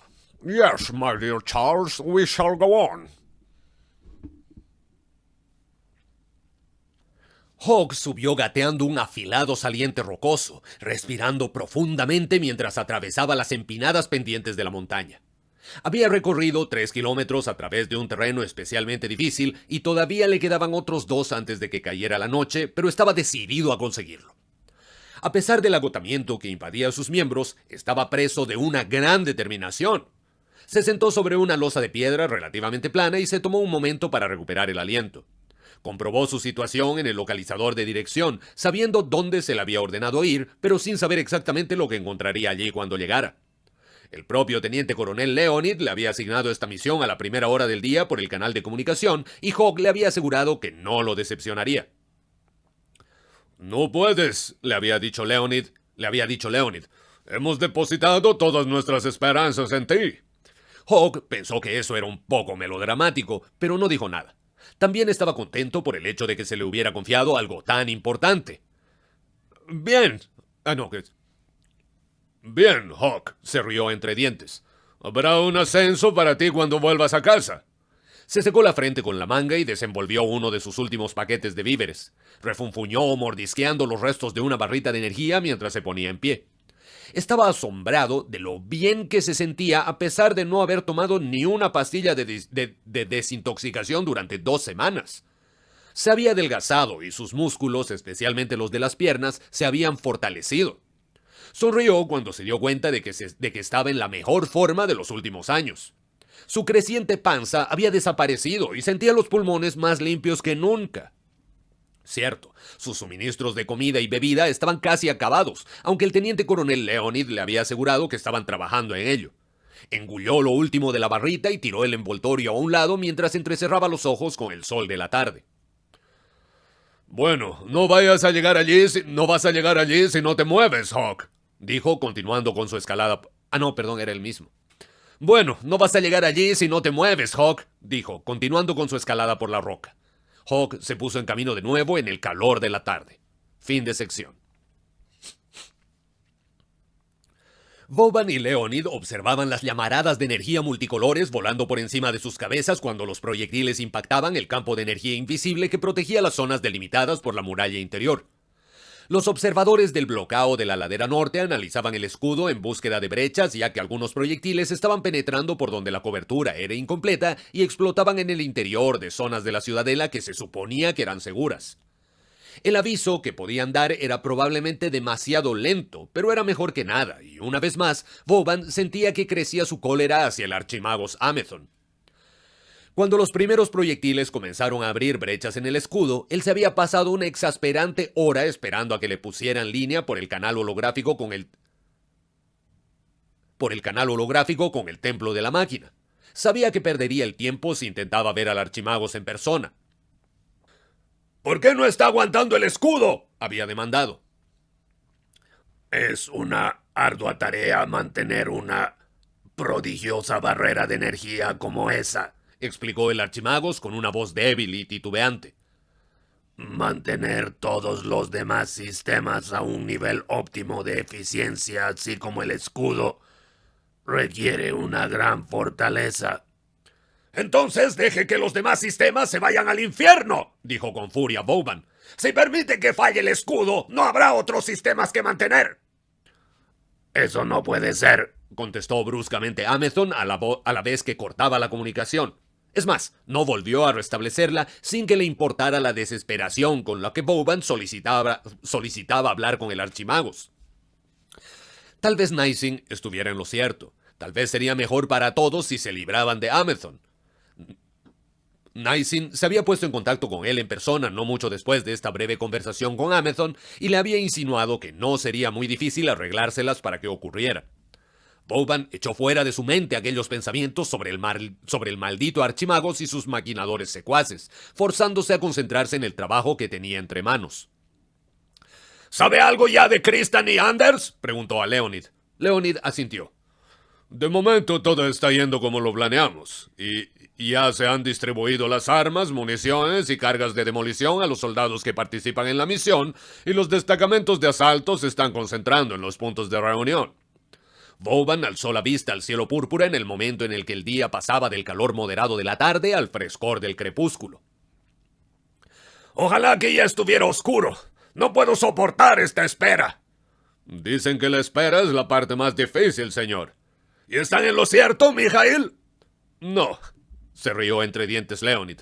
Yes, my dear Charles, we shall go on. Hawk subió gateando un afilado saliente rocoso, respirando profundamente mientras atravesaba las empinadas pendientes de la montaña. Había recorrido 3 kilómetros a través de un terreno especialmente difícil y todavía le quedaban otros 2 antes de que cayera la noche, pero estaba decidido a conseguirlo. A pesar del agotamiento que invadía sus miembros, estaba preso de una gran determinación. Se sentó sobre una losa de piedra relativamente plana y se tomó un momento para recuperar el aliento. Comprobó su situación en el localizador de dirección, sabiendo dónde se le había ordenado ir, pero sin saber exactamente lo que encontraría allí cuando llegara. El propio teniente coronel Leonid le había asignado esta misión a la primera hora del día por el canal de comunicación y Hawk le había asegurado que no lo decepcionaría. No puedes, le había dicho Leonid. Hemos depositado todas nuestras esperanzas en ti. Hawk pensó que eso era un poco melodramático, pero no dijo nada. También estaba contento por el hecho de que se le hubiera confiado algo tan importante. Bien. Bien, Hawk, se rió entre dientes. Habrá un ascenso para ti cuando vuelvas a casa. Se secó la frente con la manga y desenvolvió uno de sus últimos paquetes de víveres. Refunfuñó mordisqueando los restos de una barrita de energía mientras se ponía en pie. Estaba asombrado de lo bien que se sentía a pesar de no haber tomado ni una pastilla de desintoxicación durante 2 semanas. Se había adelgazado y sus músculos, especialmente los de las piernas, se habían fortalecido. Sonrió cuando se dio cuenta de que estaba en la mejor forma de los últimos años. Su creciente panza había desaparecido y sentía los pulmones más limpios que nunca. Cierto, sus suministros de comida y bebida estaban casi acabados, aunque el teniente coronel Leonid le había asegurado que estaban trabajando en ello. Engulló lo último de la barrita y tiró el envoltorio a un lado mientras entrecerraba los ojos con el sol de la tarde. Bueno, no vas a llegar allí si no te mueves, Hawk, dijo continuando con su escalada. Era el mismo. Bueno, no vas a llegar allí si no te mueves, Hawk, dijo, continuando con su escalada por la roca. Hawk se puso en camino de nuevo en el calor de la tarde. Fin de sección. Vauban y Leonid observaban las llamaradas de energía multicolores volando por encima de sus cabezas cuando los proyectiles impactaban el campo de energía invisible que protegía las zonas delimitadas por la muralla interior. Los observadores del bloqueo de la ladera norte analizaban el escudo en búsqueda de brechas, ya que algunos proyectiles estaban penetrando por donde la cobertura era incompleta y explotaban en el interior de zonas de la ciudadela que se suponía que eran seguras. El aviso que podían dar era probablemente demasiado lento, pero era mejor que nada, y una vez más, Vauban sentía que crecía su cólera hacia el archimagos Amazon. Cuando los primeros proyectiles comenzaron a abrir brechas en el escudo, él se había pasado una exasperante hora esperando a que le pusieran línea por el canal holográfico con el templo de la máquina. Sabía que perdería el tiempo si intentaba ver al archimagos en persona. ¿Por qué no está aguantando el escudo?, había demandado. Es una ardua tarea mantener una prodigiosa barrera de energía como esa, explicó el archimagos con una voz débil y titubeante. Mantener todos los demás sistemas a un nivel óptimo de eficiencia, así como el escudo, requiere una gran fortaleza. Entonces deje que los demás sistemas se vayan al infierno, dijo con furia Vauban. Si permite que falle el escudo, no habrá otros sistemas que mantener. Eso no puede ser, contestó bruscamente Amazon a la vez que cortaba la comunicación. Es más, no volvió a restablecerla sin que le importara la desesperación con la que Vauban solicitaba hablar con el archimagos. Tal vez Nising estuviera en lo cierto. Tal vez sería mejor para todos si se libraban de Amazon. Nising se había puesto en contacto con él en persona no mucho después de esta breve conversación con Amazon y le había insinuado que no sería muy difícil arreglárselas para que ocurriera. Vauban echó fuera de su mente aquellos pensamientos sobre el maldito archimagos y sus maquinadores secuaces, forzándose a concentrarse en el trabajo que tenía entre manos. ¿Sabe algo ya de Christian y Anders? Preguntó a Leonid. Leonid asintió. De momento todo está yendo como lo planeamos, y ya se han distribuido las armas, municiones y cargas de demolición a los soldados que participan en la misión, y los destacamentos de asalto se están concentrando en los puntos de reunión. Vauban alzó la vista al cielo púrpura en el momento en el que el día pasaba del calor moderado de la tarde al frescor del crepúsculo. Ojalá que ya estuviera oscuro. No puedo soportar esta espera. Dicen que la espera es la parte más difícil, señor. ¿Y están en lo cierto, Mijail? No, se rió entre dientes Leonid.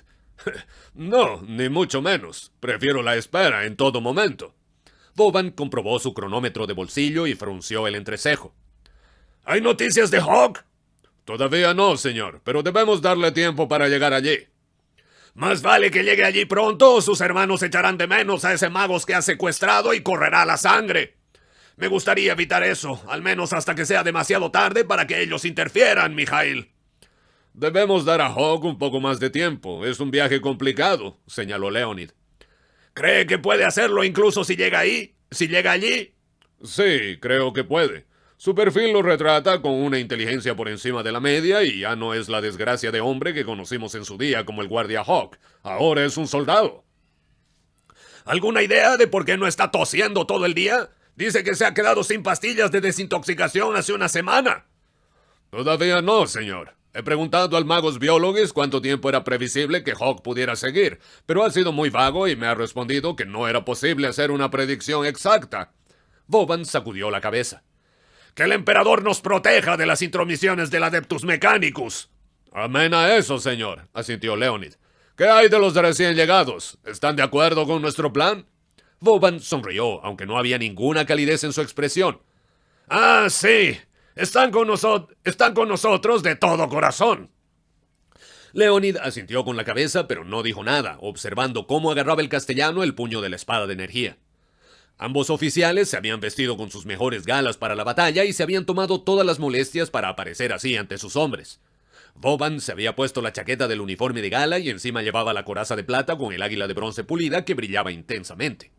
No, ni mucho menos. Prefiero la espera en todo momento. Vauban comprobó su cronómetro de bolsillo y frunció el entrecejo. ¿Hay noticias de Hawk? Todavía no, señor, pero debemos darle tiempo para llegar allí. Más vale que llegue allí pronto o sus hermanos echarán de menos a ese mago que ha secuestrado y correrá la sangre. Me gustaría evitar eso, al menos hasta que sea demasiado tarde para que ellos interfieran, Mijail. Debemos dar a Hawk un poco más de tiempo. Es un viaje complicado, señaló Leonid. ¿Cree que puede hacerlo incluso si llega ahí? ¿Si llega allí? Sí, creo que puede. Su perfil lo retrata con una inteligencia por encima de la media y ya no es la desgracia de hombre que conocimos en su día como el guardia Hawk. Ahora es un soldado. ¿Alguna idea de por qué no está tosiendo todo el día? Dice que se ha quedado sin pastillas de desintoxicación hace una semana. Todavía no, señor. He preguntado al magos biólogos cuánto tiempo era previsible que Hawk pudiera seguir, pero ha sido muy vago y me ha respondido que no era posible hacer una predicción exacta. Vauban sacudió la cabeza. Que el emperador nos proteja de las intromisiones del Adeptus Mechanicus. Amén a eso, señor, asintió Leonid. ¿Qué hay de los recién llegados? ¿Están de acuerdo con nuestro plan? Vauban sonrió, aunque no había ninguna calidez en su expresión. Ah, sí. Están con nosotros de todo corazón. Leonid asintió con la cabeza, pero no dijo nada, observando cómo agarraba el castellano el puño de la espada de energía. Ambos oficiales se habían vestido con sus mejores galas para la batalla y se habían tomado todas las molestias para aparecer así ante sus hombres. Vauban se había puesto la chaqueta del uniforme de gala y encima llevaba la coraza de plata con el águila de bronce pulida que brillaba intensamente.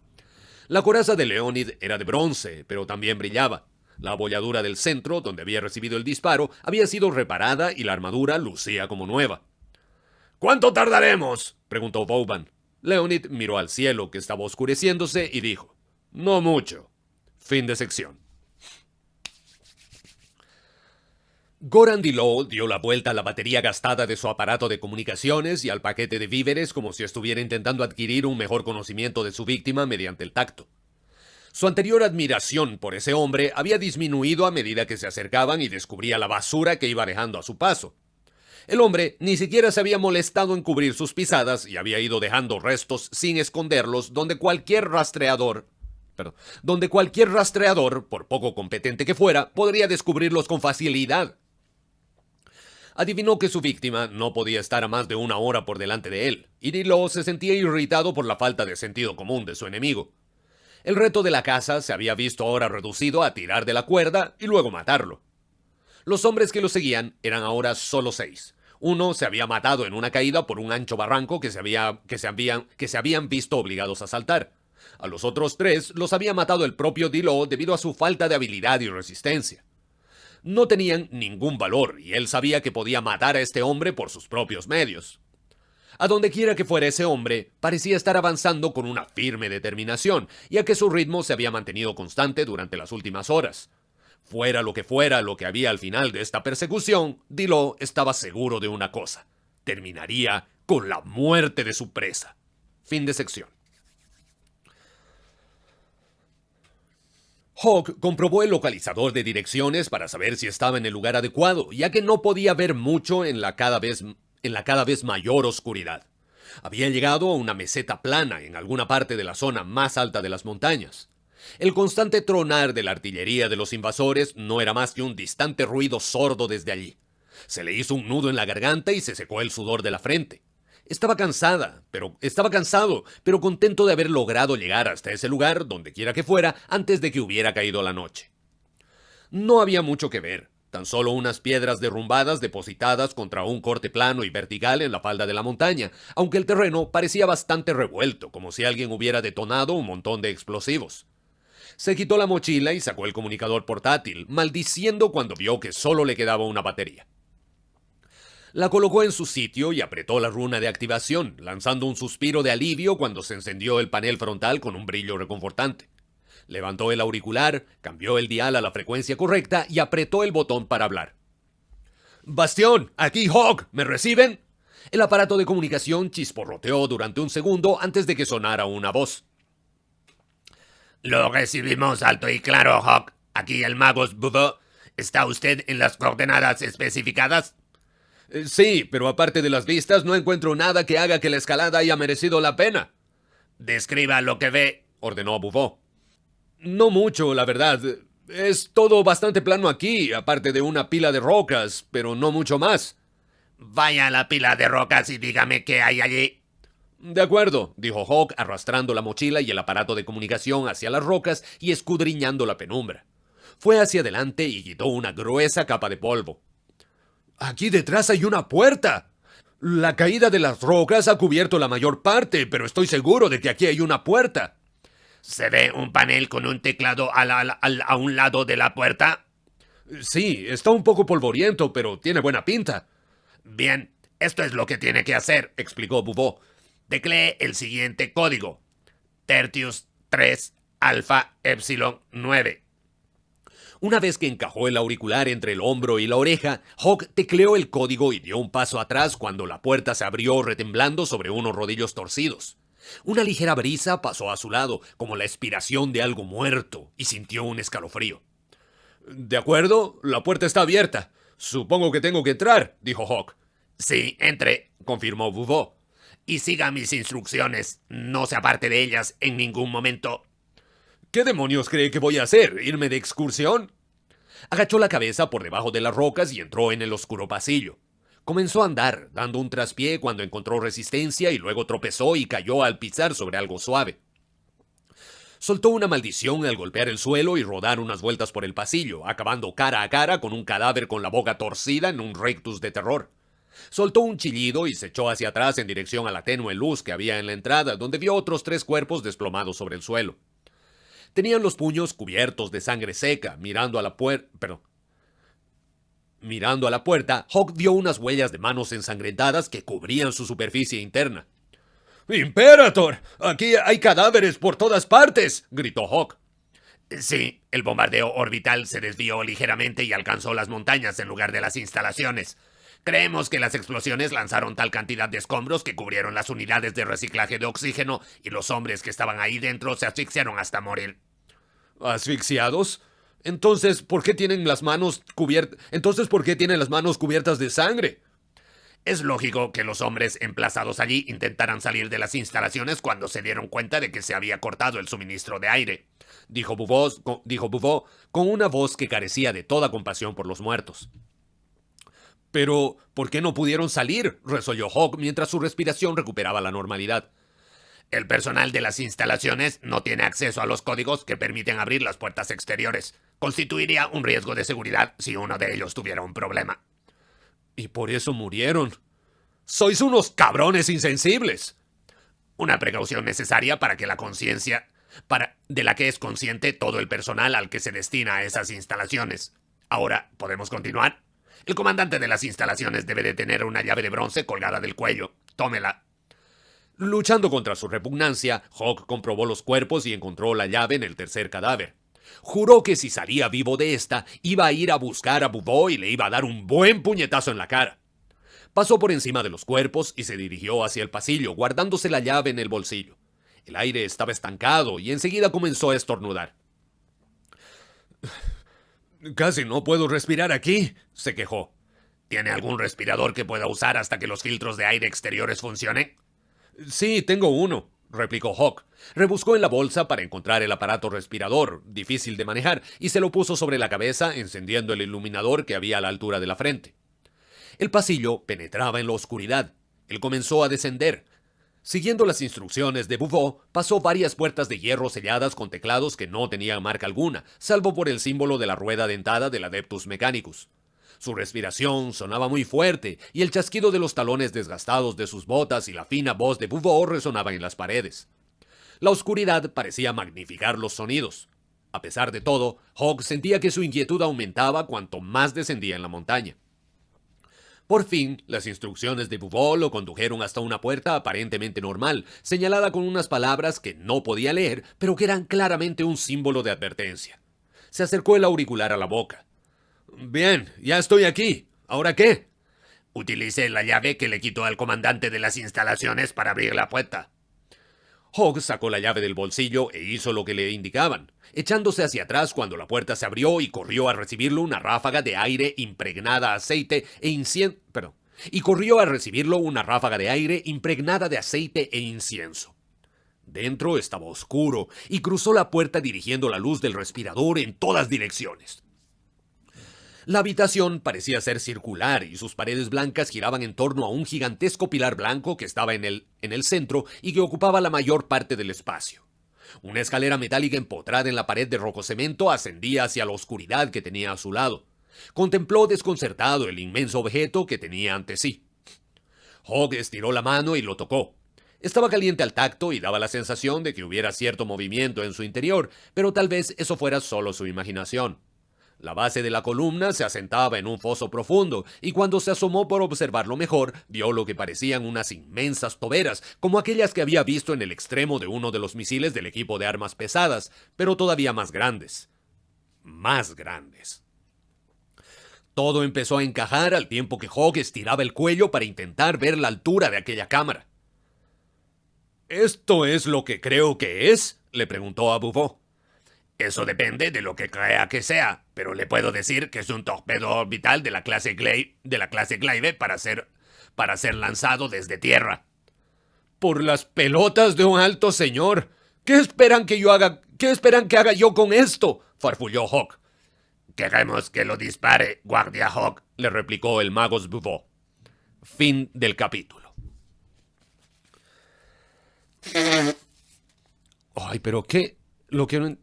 La coraza de Leonid era de bronce, pero también brillaba. La abolladura del centro, donde había recibido el disparo, había sido reparada y la armadura lucía como nueva. ¿Cuánto tardaremos?, preguntó Vauban. Leonid miró al cielo, que estaba oscureciéndose, y dijo: No mucho. Fin de sección. Goran Dilo dio la vuelta a la batería gastada de su aparato de comunicaciones y al paquete de víveres como si estuviera intentando adquirir un mejor conocimiento de su víctima mediante el tacto. Su anterior admiración por ese hombre había disminuido a medida que se acercaban y descubría la basura que iba dejando a su paso. El hombre ni siquiera se había molestado en cubrir sus pisadas y había ido dejando restos sin esconderlos donde cualquier rastreador, por poco competente que fuera, podría descubrirlos con facilidad. Adivinó que su víctima no podía estar a más de una hora por delante de él, y Dilo se sentía irritado por la falta de sentido común de su enemigo. El reto de la caza se había visto ahora reducido a tirar de la cuerda y luego matarlo. Los hombres que lo seguían eran ahora solo 6. Uno se había matado en una caída por un ancho barranco que se habían visto obligados a saltar. A los otros 3 los había matado el propio Dilo debido a su falta de habilidad y resistencia. No tenían ningún valor y él sabía que podía matar a este hombre por sus propios medios. A donde quiera que fuera ese hombre, parecía estar avanzando con una firme determinación, ya que su ritmo se había mantenido constante durante las últimas horas. Fuera lo que había al final de esta persecución, Dilo estaba seguro de una cosa: terminaría con la muerte de su presa. Fin de sección. Hawk comprobó el localizador de direcciones para saber si estaba en el lugar adecuado, ya que no podía ver mucho en la cada vez mayor oscuridad. Había llegado a una meseta plana en alguna parte de la zona más alta de las montañas. El constante tronar de la artillería de los invasores no era más que un distante ruido sordo desde allí. Se le hizo un nudo en la garganta y se secó el sudor de la frente. Estaba cansado, pero contento de haber logrado llegar hasta ese lugar, donde quiera que fuera, antes de que hubiera caído la noche. No había mucho que ver, tan solo unas piedras derrumbadas depositadas contra un corte plano y vertical en la falda de la montaña, aunque el terreno parecía bastante revuelto, como si alguien hubiera detonado un montón de explosivos. Se quitó la mochila y sacó el comunicador portátil, maldiciendo cuando vio que solo le quedaba una batería. La colocó en su sitio y apretó la runa de activación, lanzando un suspiro de alivio cuando se encendió el panel frontal con un brillo reconfortante. Levantó el auricular, cambió el dial a la frecuencia correcta y apretó el botón para hablar. «Bastión, aquí Hawk, ¿me reciben?» El aparato de comunicación chisporroteó durante un segundo antes de que sonara una voz. Lo recibimos alto y claro, Hawk. Aquí el Magus Bufo. ¿Está usted en las coordenadas especificadas? Sí, pero aparte de las vistas no encuentro nada que haga que la escalada haya merecido la pena. Describa lo que ve, ordenó Bufo. No mucho, la verdad. Es todo bastante plano aquí, aparte de una pila de rocas, pero no mucho más. Vaya a la pila de rocas y dígame qué hay allí. De acuerdo, dijo Hawk, arrastrando la mochila y el aparato de comunicación hacia las rocas y escudriñando la penumbra. Fue hacia adelante y quitó una gruesa capa de polvo. Aquí detrás hay una puerta. La caída de las rocas ha cubierto la mayor parte, pero estoy seguro de que aquí hay una puerta. ¿Se ve un panel con un teclado a un lado de la puerta? Sí, está un poco polvoriento, pero tiene buena pinta. Bien, esto es lo que tiene que hacer, explicó Bufo. Teclee el siguiente código. Tertius 3 Alpha Epsilon 9. Una vez que encajó el auricular entre el hombro y la oreja, Hawk tecleó el código y dio un paso atrás cuando la puerta se abrió retemblando sobre unos rodillos torcidos. Una ligera brisa pasó a su lado, como la expiración de algo muerto, y sintió un escalofrío. «De acuerdo, la puerta está abierta. Supongo que tengo que entrar», dijo Hawk. «Sí, entre», confirmó Bufo. «Y siga mis instrucciones. No se aparte de ellas en ningún momento». «¿Qué demonios cree que voy a hacer? ¿Irme de excursión?» Agachó la cabeza por debajo de las rocas y entró en el oscuro pasillo. Comenzó a andar, dando un traspié cuando encontró resistencia y luego tropezó y cayó al pisar sobre algo suave. Soltó una maldición al golpear el suelo y rodar unas vueltas por el pasillo, acabando cara a cara con un cadáver con la boca torcida en un rictus de terror. Soltó un chillido y se echó hacia atrás en dirección a la tenue luz que había en la entrada, donde vio otros 3 cuerpos desplomados sobre el suelo. Tenían los puños cubiertos de sangre seca, mirando a la puerta, Hawk vio unas huellas de manos ensangrentadas que cubrían su superficie interna. «¡Imperator! ¡Aquí hay cadáveres por todas partes!», gritó Hawk. «Sí, el bombardeo orbital se desvió ligeramente y alcanzó las montañas en lugar de las instalaciones. Creemos que las explosiones lanzaron tal cantidad de escombros que cubrieron las unidades de reciclaje de oxígeno y los hombres que estaban ahí dentro se asfixiaron hasta morir». ¿Asfixiados? Entonces, ¿por qué tienen las manos cubiertas de sangre? Es lógico que los hombres emplazados allí intentaran salir de las instalaciones cuando se dieron cuenta de que se había cortado el suministro de aire, dijo Bufo con una voz que carecía de toda compasión por los muertos. «Pero, ¿por qué no pudieron salir?», resolló Hawk mientras su respiración recuperaba la normalidad. «El personal de las instalaciones no tiene acceso a los códigos que permiten abrir las puertas exteriores. Constituiría un riesgo de seguridad si uno de ellos tuviera un problema». «Y por eso murieron. ¡Sois unos cabrones insensibles!». «Una precaución necesaria para que de la que es consciente todo el personal al que se destina a esas instalaciones. Ahora, ¿podemos continuar? El comandante de las instalaciones debe de tener una llave de bronce colgada del cuello. Tómela». Luchando contra su repugnancia, Hawk comprobó los cuerpos y encontró la llave en el tercer cadáver. Juró que si salía vivo de esta, iba a ir a buscar a Bufo y le iba a dar un buen puñetazo en la cara. Pasó por encima de los cuerpos y se dirigió hacia el pasillo, guardándose la llave en el bolsillo. El aire estaba estancado y enseguida comenzó a estornudar. «Casi no puedo respirar aquí», se quejó. «¿Tiene algún respirador que pueda usar hasta que los filtros de aire exteriores funcionen?» «Sí, tengo uno», replicó Hawk. Rebuscó en la bolsa para encontrar el aparato respirador, difícil de manejar, y se lo puso sobre la cabeza, encendiendo el iluminador que había a la altura de la frente. El pasillo penetraba en la oscuridad. Él comenzó a descender. Siguiendo las instrucciones de Bufo, pasó varias puertas de hierro selladas con teclados que no tenían marca alguna, salvo por el símbolo de la rueda dentada del Adeptus Mechanicus. Su respiración sonaba muy fuerte y el chasquido de los talones desgastados de sus botas y la fina voz de Bufo resonaban en las paredes. La oscuridad parecía magnificar los sonidos. A pesar de todo, Hawk sentía que su inquietud aumentaba cuanto más descendía en la montaña. Por fin, las instrucciones de Buvó lo condujeron hasta una puerta aparentemente normal, señalada con unas palabras que no podía leer, pero que eran claramente un símbolo de advertencia. Se acercó el auricular a la boca. «Bien, ya estoy aquí. ¿Ahora qué?» Utilice la llave que le quitó al comandante de las instalaciones para abrir la puerta. Hawk sacó la llave del bolsillo e hizo lo que le indicaban, echándose hacia atrás cuando la puerta se abrió y corrió a recibirlo una ráfaga de aire impregnada de aceite e incienso. Dentro estaba oscuro y cruzó la puerta dirigiendo la luz del respirador en todas direcciones. La habitación parecía ser circular y sus paredes blancas giraban en torno a un gigantesco pilar blanco que estaba en el centro y que ocupaba la mayor parte del espacio. Una escalera metálica empotrada en la pared de rococemento ascendía hacia la oscuridad que tenía a su lado. Contempló desconcertado el inmenso objeto que tenía ante sí. Hawk estiró la mano y lo tocó. Estaba caliente al tacto y daba la sensación de que hubiera cierto movimiento en su interior, pero tal vez eso fuera solo su imaginación. La base de la columna se asentaba en un foso profundo, y cuando se asomó por observarlo mejor, vio lo que parecían unas inmensas toberas, como aquellas que había visto en el extremo de uno de los misiles del equipo de armas pesadas, pero todavía más grandes. Más grandes. Todo empezó a encajar al tiempo que Hawk estiraba el cuello para intentar ver la altura de aquella cámara. «¿Esto es lo que creo que es?», le preguntó a Buvó. Eso depende de lo que crea que sea, pero le puedo decir que es un torpedo orbital de la clase Glaive para ser lanzado desde tierra. «Por las pelotas de un alto señor. ¿Qué esperan que haga yo con esto?», farfulló Hawk. «Queremos que lo dispare, guardia Hawk», le replicó el Magos Buvó. Fin del capítulo. Ay, pero ¿qué? Lo que no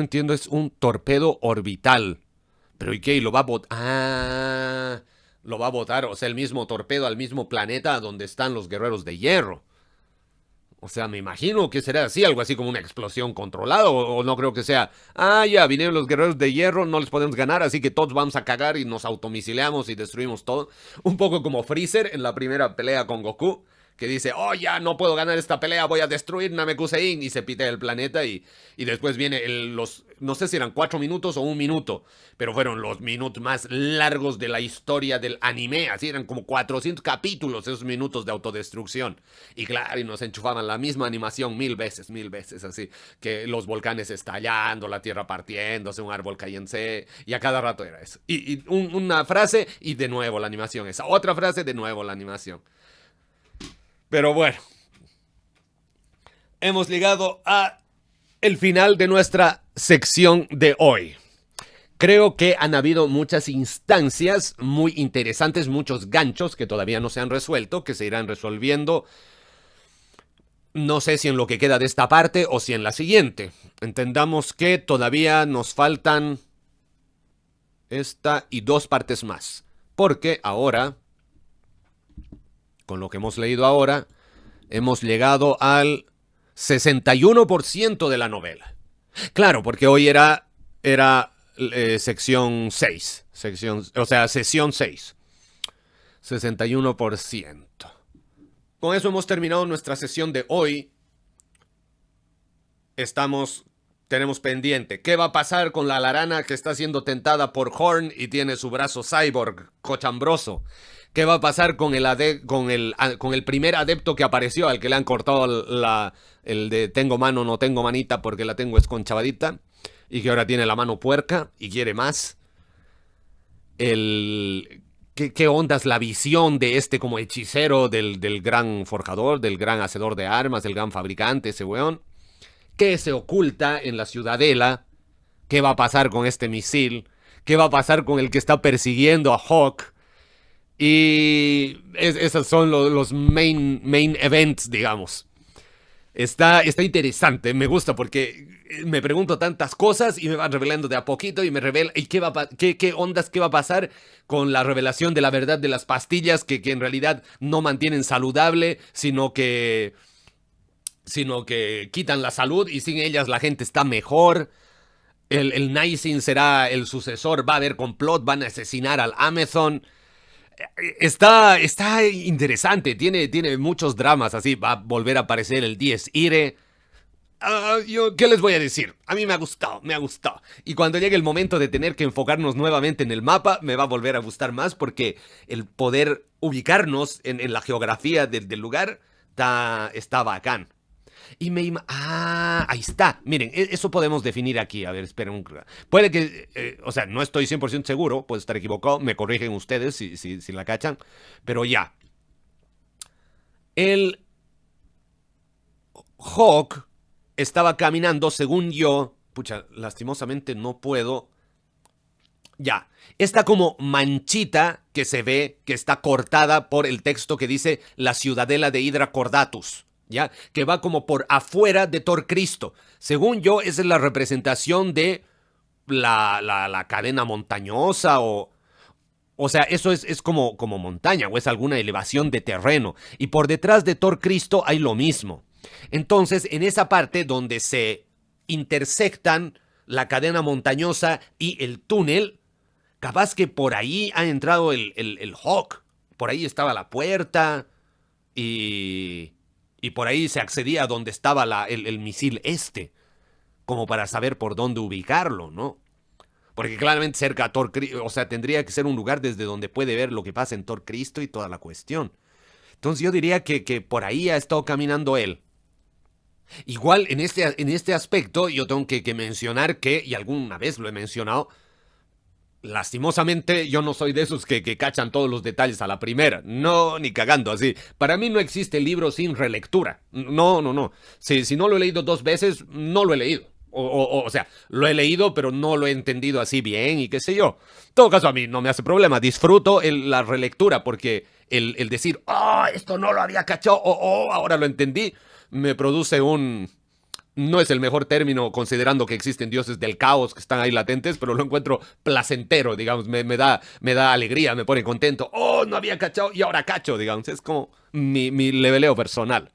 entiendo es un torpedo orbital. ¿Pero y qué? ¿Lo va a botar? Ah, lo va a botar, o sea, el mismo torpedo al mismo planeta donde están los guerreros de hierro. O sea, me imagino que será así, algo así como una explosión controlada, o no creo que sea, ya vinieron los guerreros de hierro, no les podemos ganar, así que todos vamos a cagar y nos automisileamos y destruimos todo. Un poco como Freezer en la primera pelea con Goku, que dice, ya no puedo ganar esta pelea, voy a destruir Namekusein, y se pitea el planeta, y después viene no sé si eran 4 minutos o 1 minuto, pero fueron los minutos más largos de la historia del anime, así eran como 400 capítulos esos minutos de autodestrucción, y claro, y nos enchufaban la misma animación mil veces, así, que los volcanes estallando, la tierra partiéndose, un árbol cayéndose, y a cada rato era eso, y una frase, y de nuevo la animación, esa otra frase, de nuevo la animación. Pero bueno, hemos llegado a el final de nuestra sección de hoy. Creo que han habido muchas instancias muy interesantes, muchos ganchos que todavía no se han resuelto, que se irán resolviendo. No sé si en lo que queda de esta parte o si en la siguiente. Entendamos que todavía nos faltan esta y 2 partes más. Porque ahora, con lo que hemos leído ahora, hemos llegado al 61% de la novela. Claro, porque hoy era sección 6. Sesión 6. 61%. Con eso hemos terminado nuestra sesión de hoy. Tenemos pendiente. ¿Qué va a pasar con la Alarana que está siendo tentada por Horn y tiene su brazo cyborg cochambroso? ¿Qué va a pasar con el primer adepto que apareció, al que le han cortado el de tengo mano, no tengo manita porque la tengo esconchavadita, y que ahora tiene la mano puerca y quiere más? ¿Qué onda es la visión de este como hechicero del gran forjador, del gran hacedor de armas, del gran fabricante, ese weón? ¿Qué se oculta en la ciudadela? ¿Qué va a pasar con este misil? ¿Qué va a pasar con el que está persiguiendo a Hawk? Y esos son los main events, digamos. Está interesante, me gusta porque me pregunto tantas cosas y me van revelando de a poquito y me revela ¿y qué ondas, qué va a pasar con la revelación de la verdad de las pastillas que en realidad no mantienen saludable, sino que sino que quitan la salud y sin ellas la gente está mejor. El Nising será el sucesor, va a haber complot, van a asesinar al Amazon. Está interesante, tiene muchos dramas así, va a volver a aparecer el Dies Irae. ¿Qué les voy a decir? A mí me ha gustado, me ha gustado. Y cuando llegue el momento de tener que enfocarnos nuevamente en el mapa, me va a volver a gustar más porque el poder ubicarnos en la geografía del lugar está bacán. Y ahí está. Miren, eso podemos definir aquí. A ver, esperen. Puede que, o sea, no estoy 100% seguro, puedo estar equivocado, me corrigen ustedes si la cachan, pero ya. El Hawk estaba caminando, según yo, pucha, lastimosamente no puedo. Ya, esta como manchita que se ve, que está cortada por el texto que dice la ciudadela de Hydra Cordatus, ¿ya? Que va como por afuera de Tor Cristo. Según yo, esa es la representación de la cadena montañosa o sea, eso es como montaña o es alguna elevación de terreno. Y por detrás de Tor Cristo hay lo mismo. Entonces, en esa parte donde se intersectan la cadena montañosa y el túnel, capaz que por ahí ha entrado el Hawk. Por ahí estaba la puerta y por ahí se accedía a donde estaba el misil como para saber por dónde ubicarlo, ¿no? Porque claramente cerca a Tor Cristo, o sea, tendría que ser un lugar desde donde puede ver lo que pasa en Tor Cristo y toda la cuestión. Entonces yo diría que por ahí ha estado caminando él. Igual en este aspecto yo tengo que mencionar que, y alguna vez lo he mencionado, lastimosamente yo no soy de esos que cachan todos los detalles a la primera. No, ni cagando así. Para mí no existe libro sin relectura. No. Si no lo he leído 2 veces, no lo he leído. O sea, lo he leído, pero no lo he entendido así bien y qué sé yo. En todo caso, a mí no me hace problema. Disfruto la relectura porque el decir, esto no lo había cachado, ahora lo entendí, me produce no es el mejor término considerando que existen dioses del caos que están ahí latentes, pero lo encuentro placentero, digamos, me da alegría, me pone contento. No había cachado y ahora cacho, digamos, es como mi leveleo personal.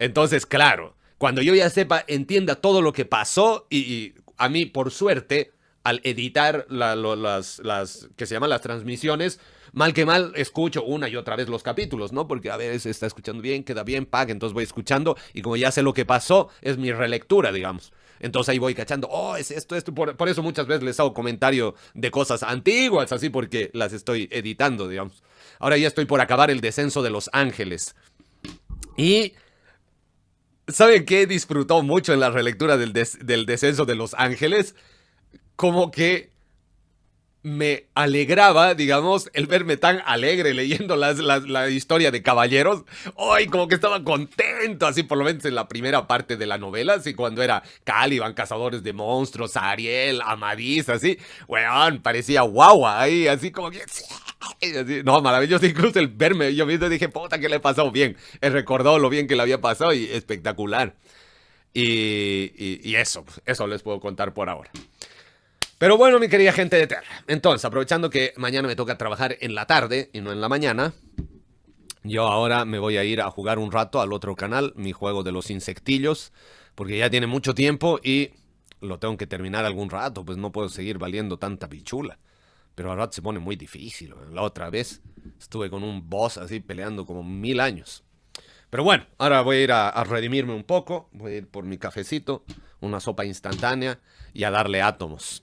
Entonces, claro, cuando yo ya sepa, entienda todo lo que pasó y a mí, por suerte, al editar las que se llaman las transmisiones, mal que mal, escucho una y otra vez los capítulos, ¿no? Porque a veces está escuchando bien, queda bien, entonces voy escuchando y como ya sé lo que pasó, es mi relectura, digamos. Entonces ahí voy cachando, es esto. Por eso muchas veces les hago comentario de cosas antiguas, así porque las estoy editando, digamos. Ahora ya estoy por acabar el descenso de los ángeles. Y ¿saben qué disfrutó mucho en la relectura del descenso de los ángeles? Como que me alegraba, digamos, el verme tan alegre leyendo la historia de caballeros. ¡Ay! Como que estaba contento, así por lo menos en la primera parte de la novela, así cuando era Caliban, cazadores de monstruos, Ariel, Amadís, así. Weón, parecía guagua ahí, así como que... Así, no, maravilloso, incluso el verme, yo mismo dije, puta, que le he pasado bien. He recordado lo bien que le había pasado y espectacular. Y eso les puedo contar por ahora. Pero bueno, mi querida gente de Terra, entonces, aprovechando que mañana me toca trabajar en la tarde y no en la mañana, yo ahora me voy a ir a jugar un rato al otro canal, mi juego de los insectillos, porque ya tiene mucho tiempo y lo tengo que terminar algún rato, pues no puedo seguir valiendo tanta pichula. Pero al rato se pone muy difícil. La otra vez estuve con un boss así peleando como 1000 años. Pero bueno, ahora voy a ir a redimirme un poco, voy a ir por mi cafecito, una sopa instantánea y a darle átomos.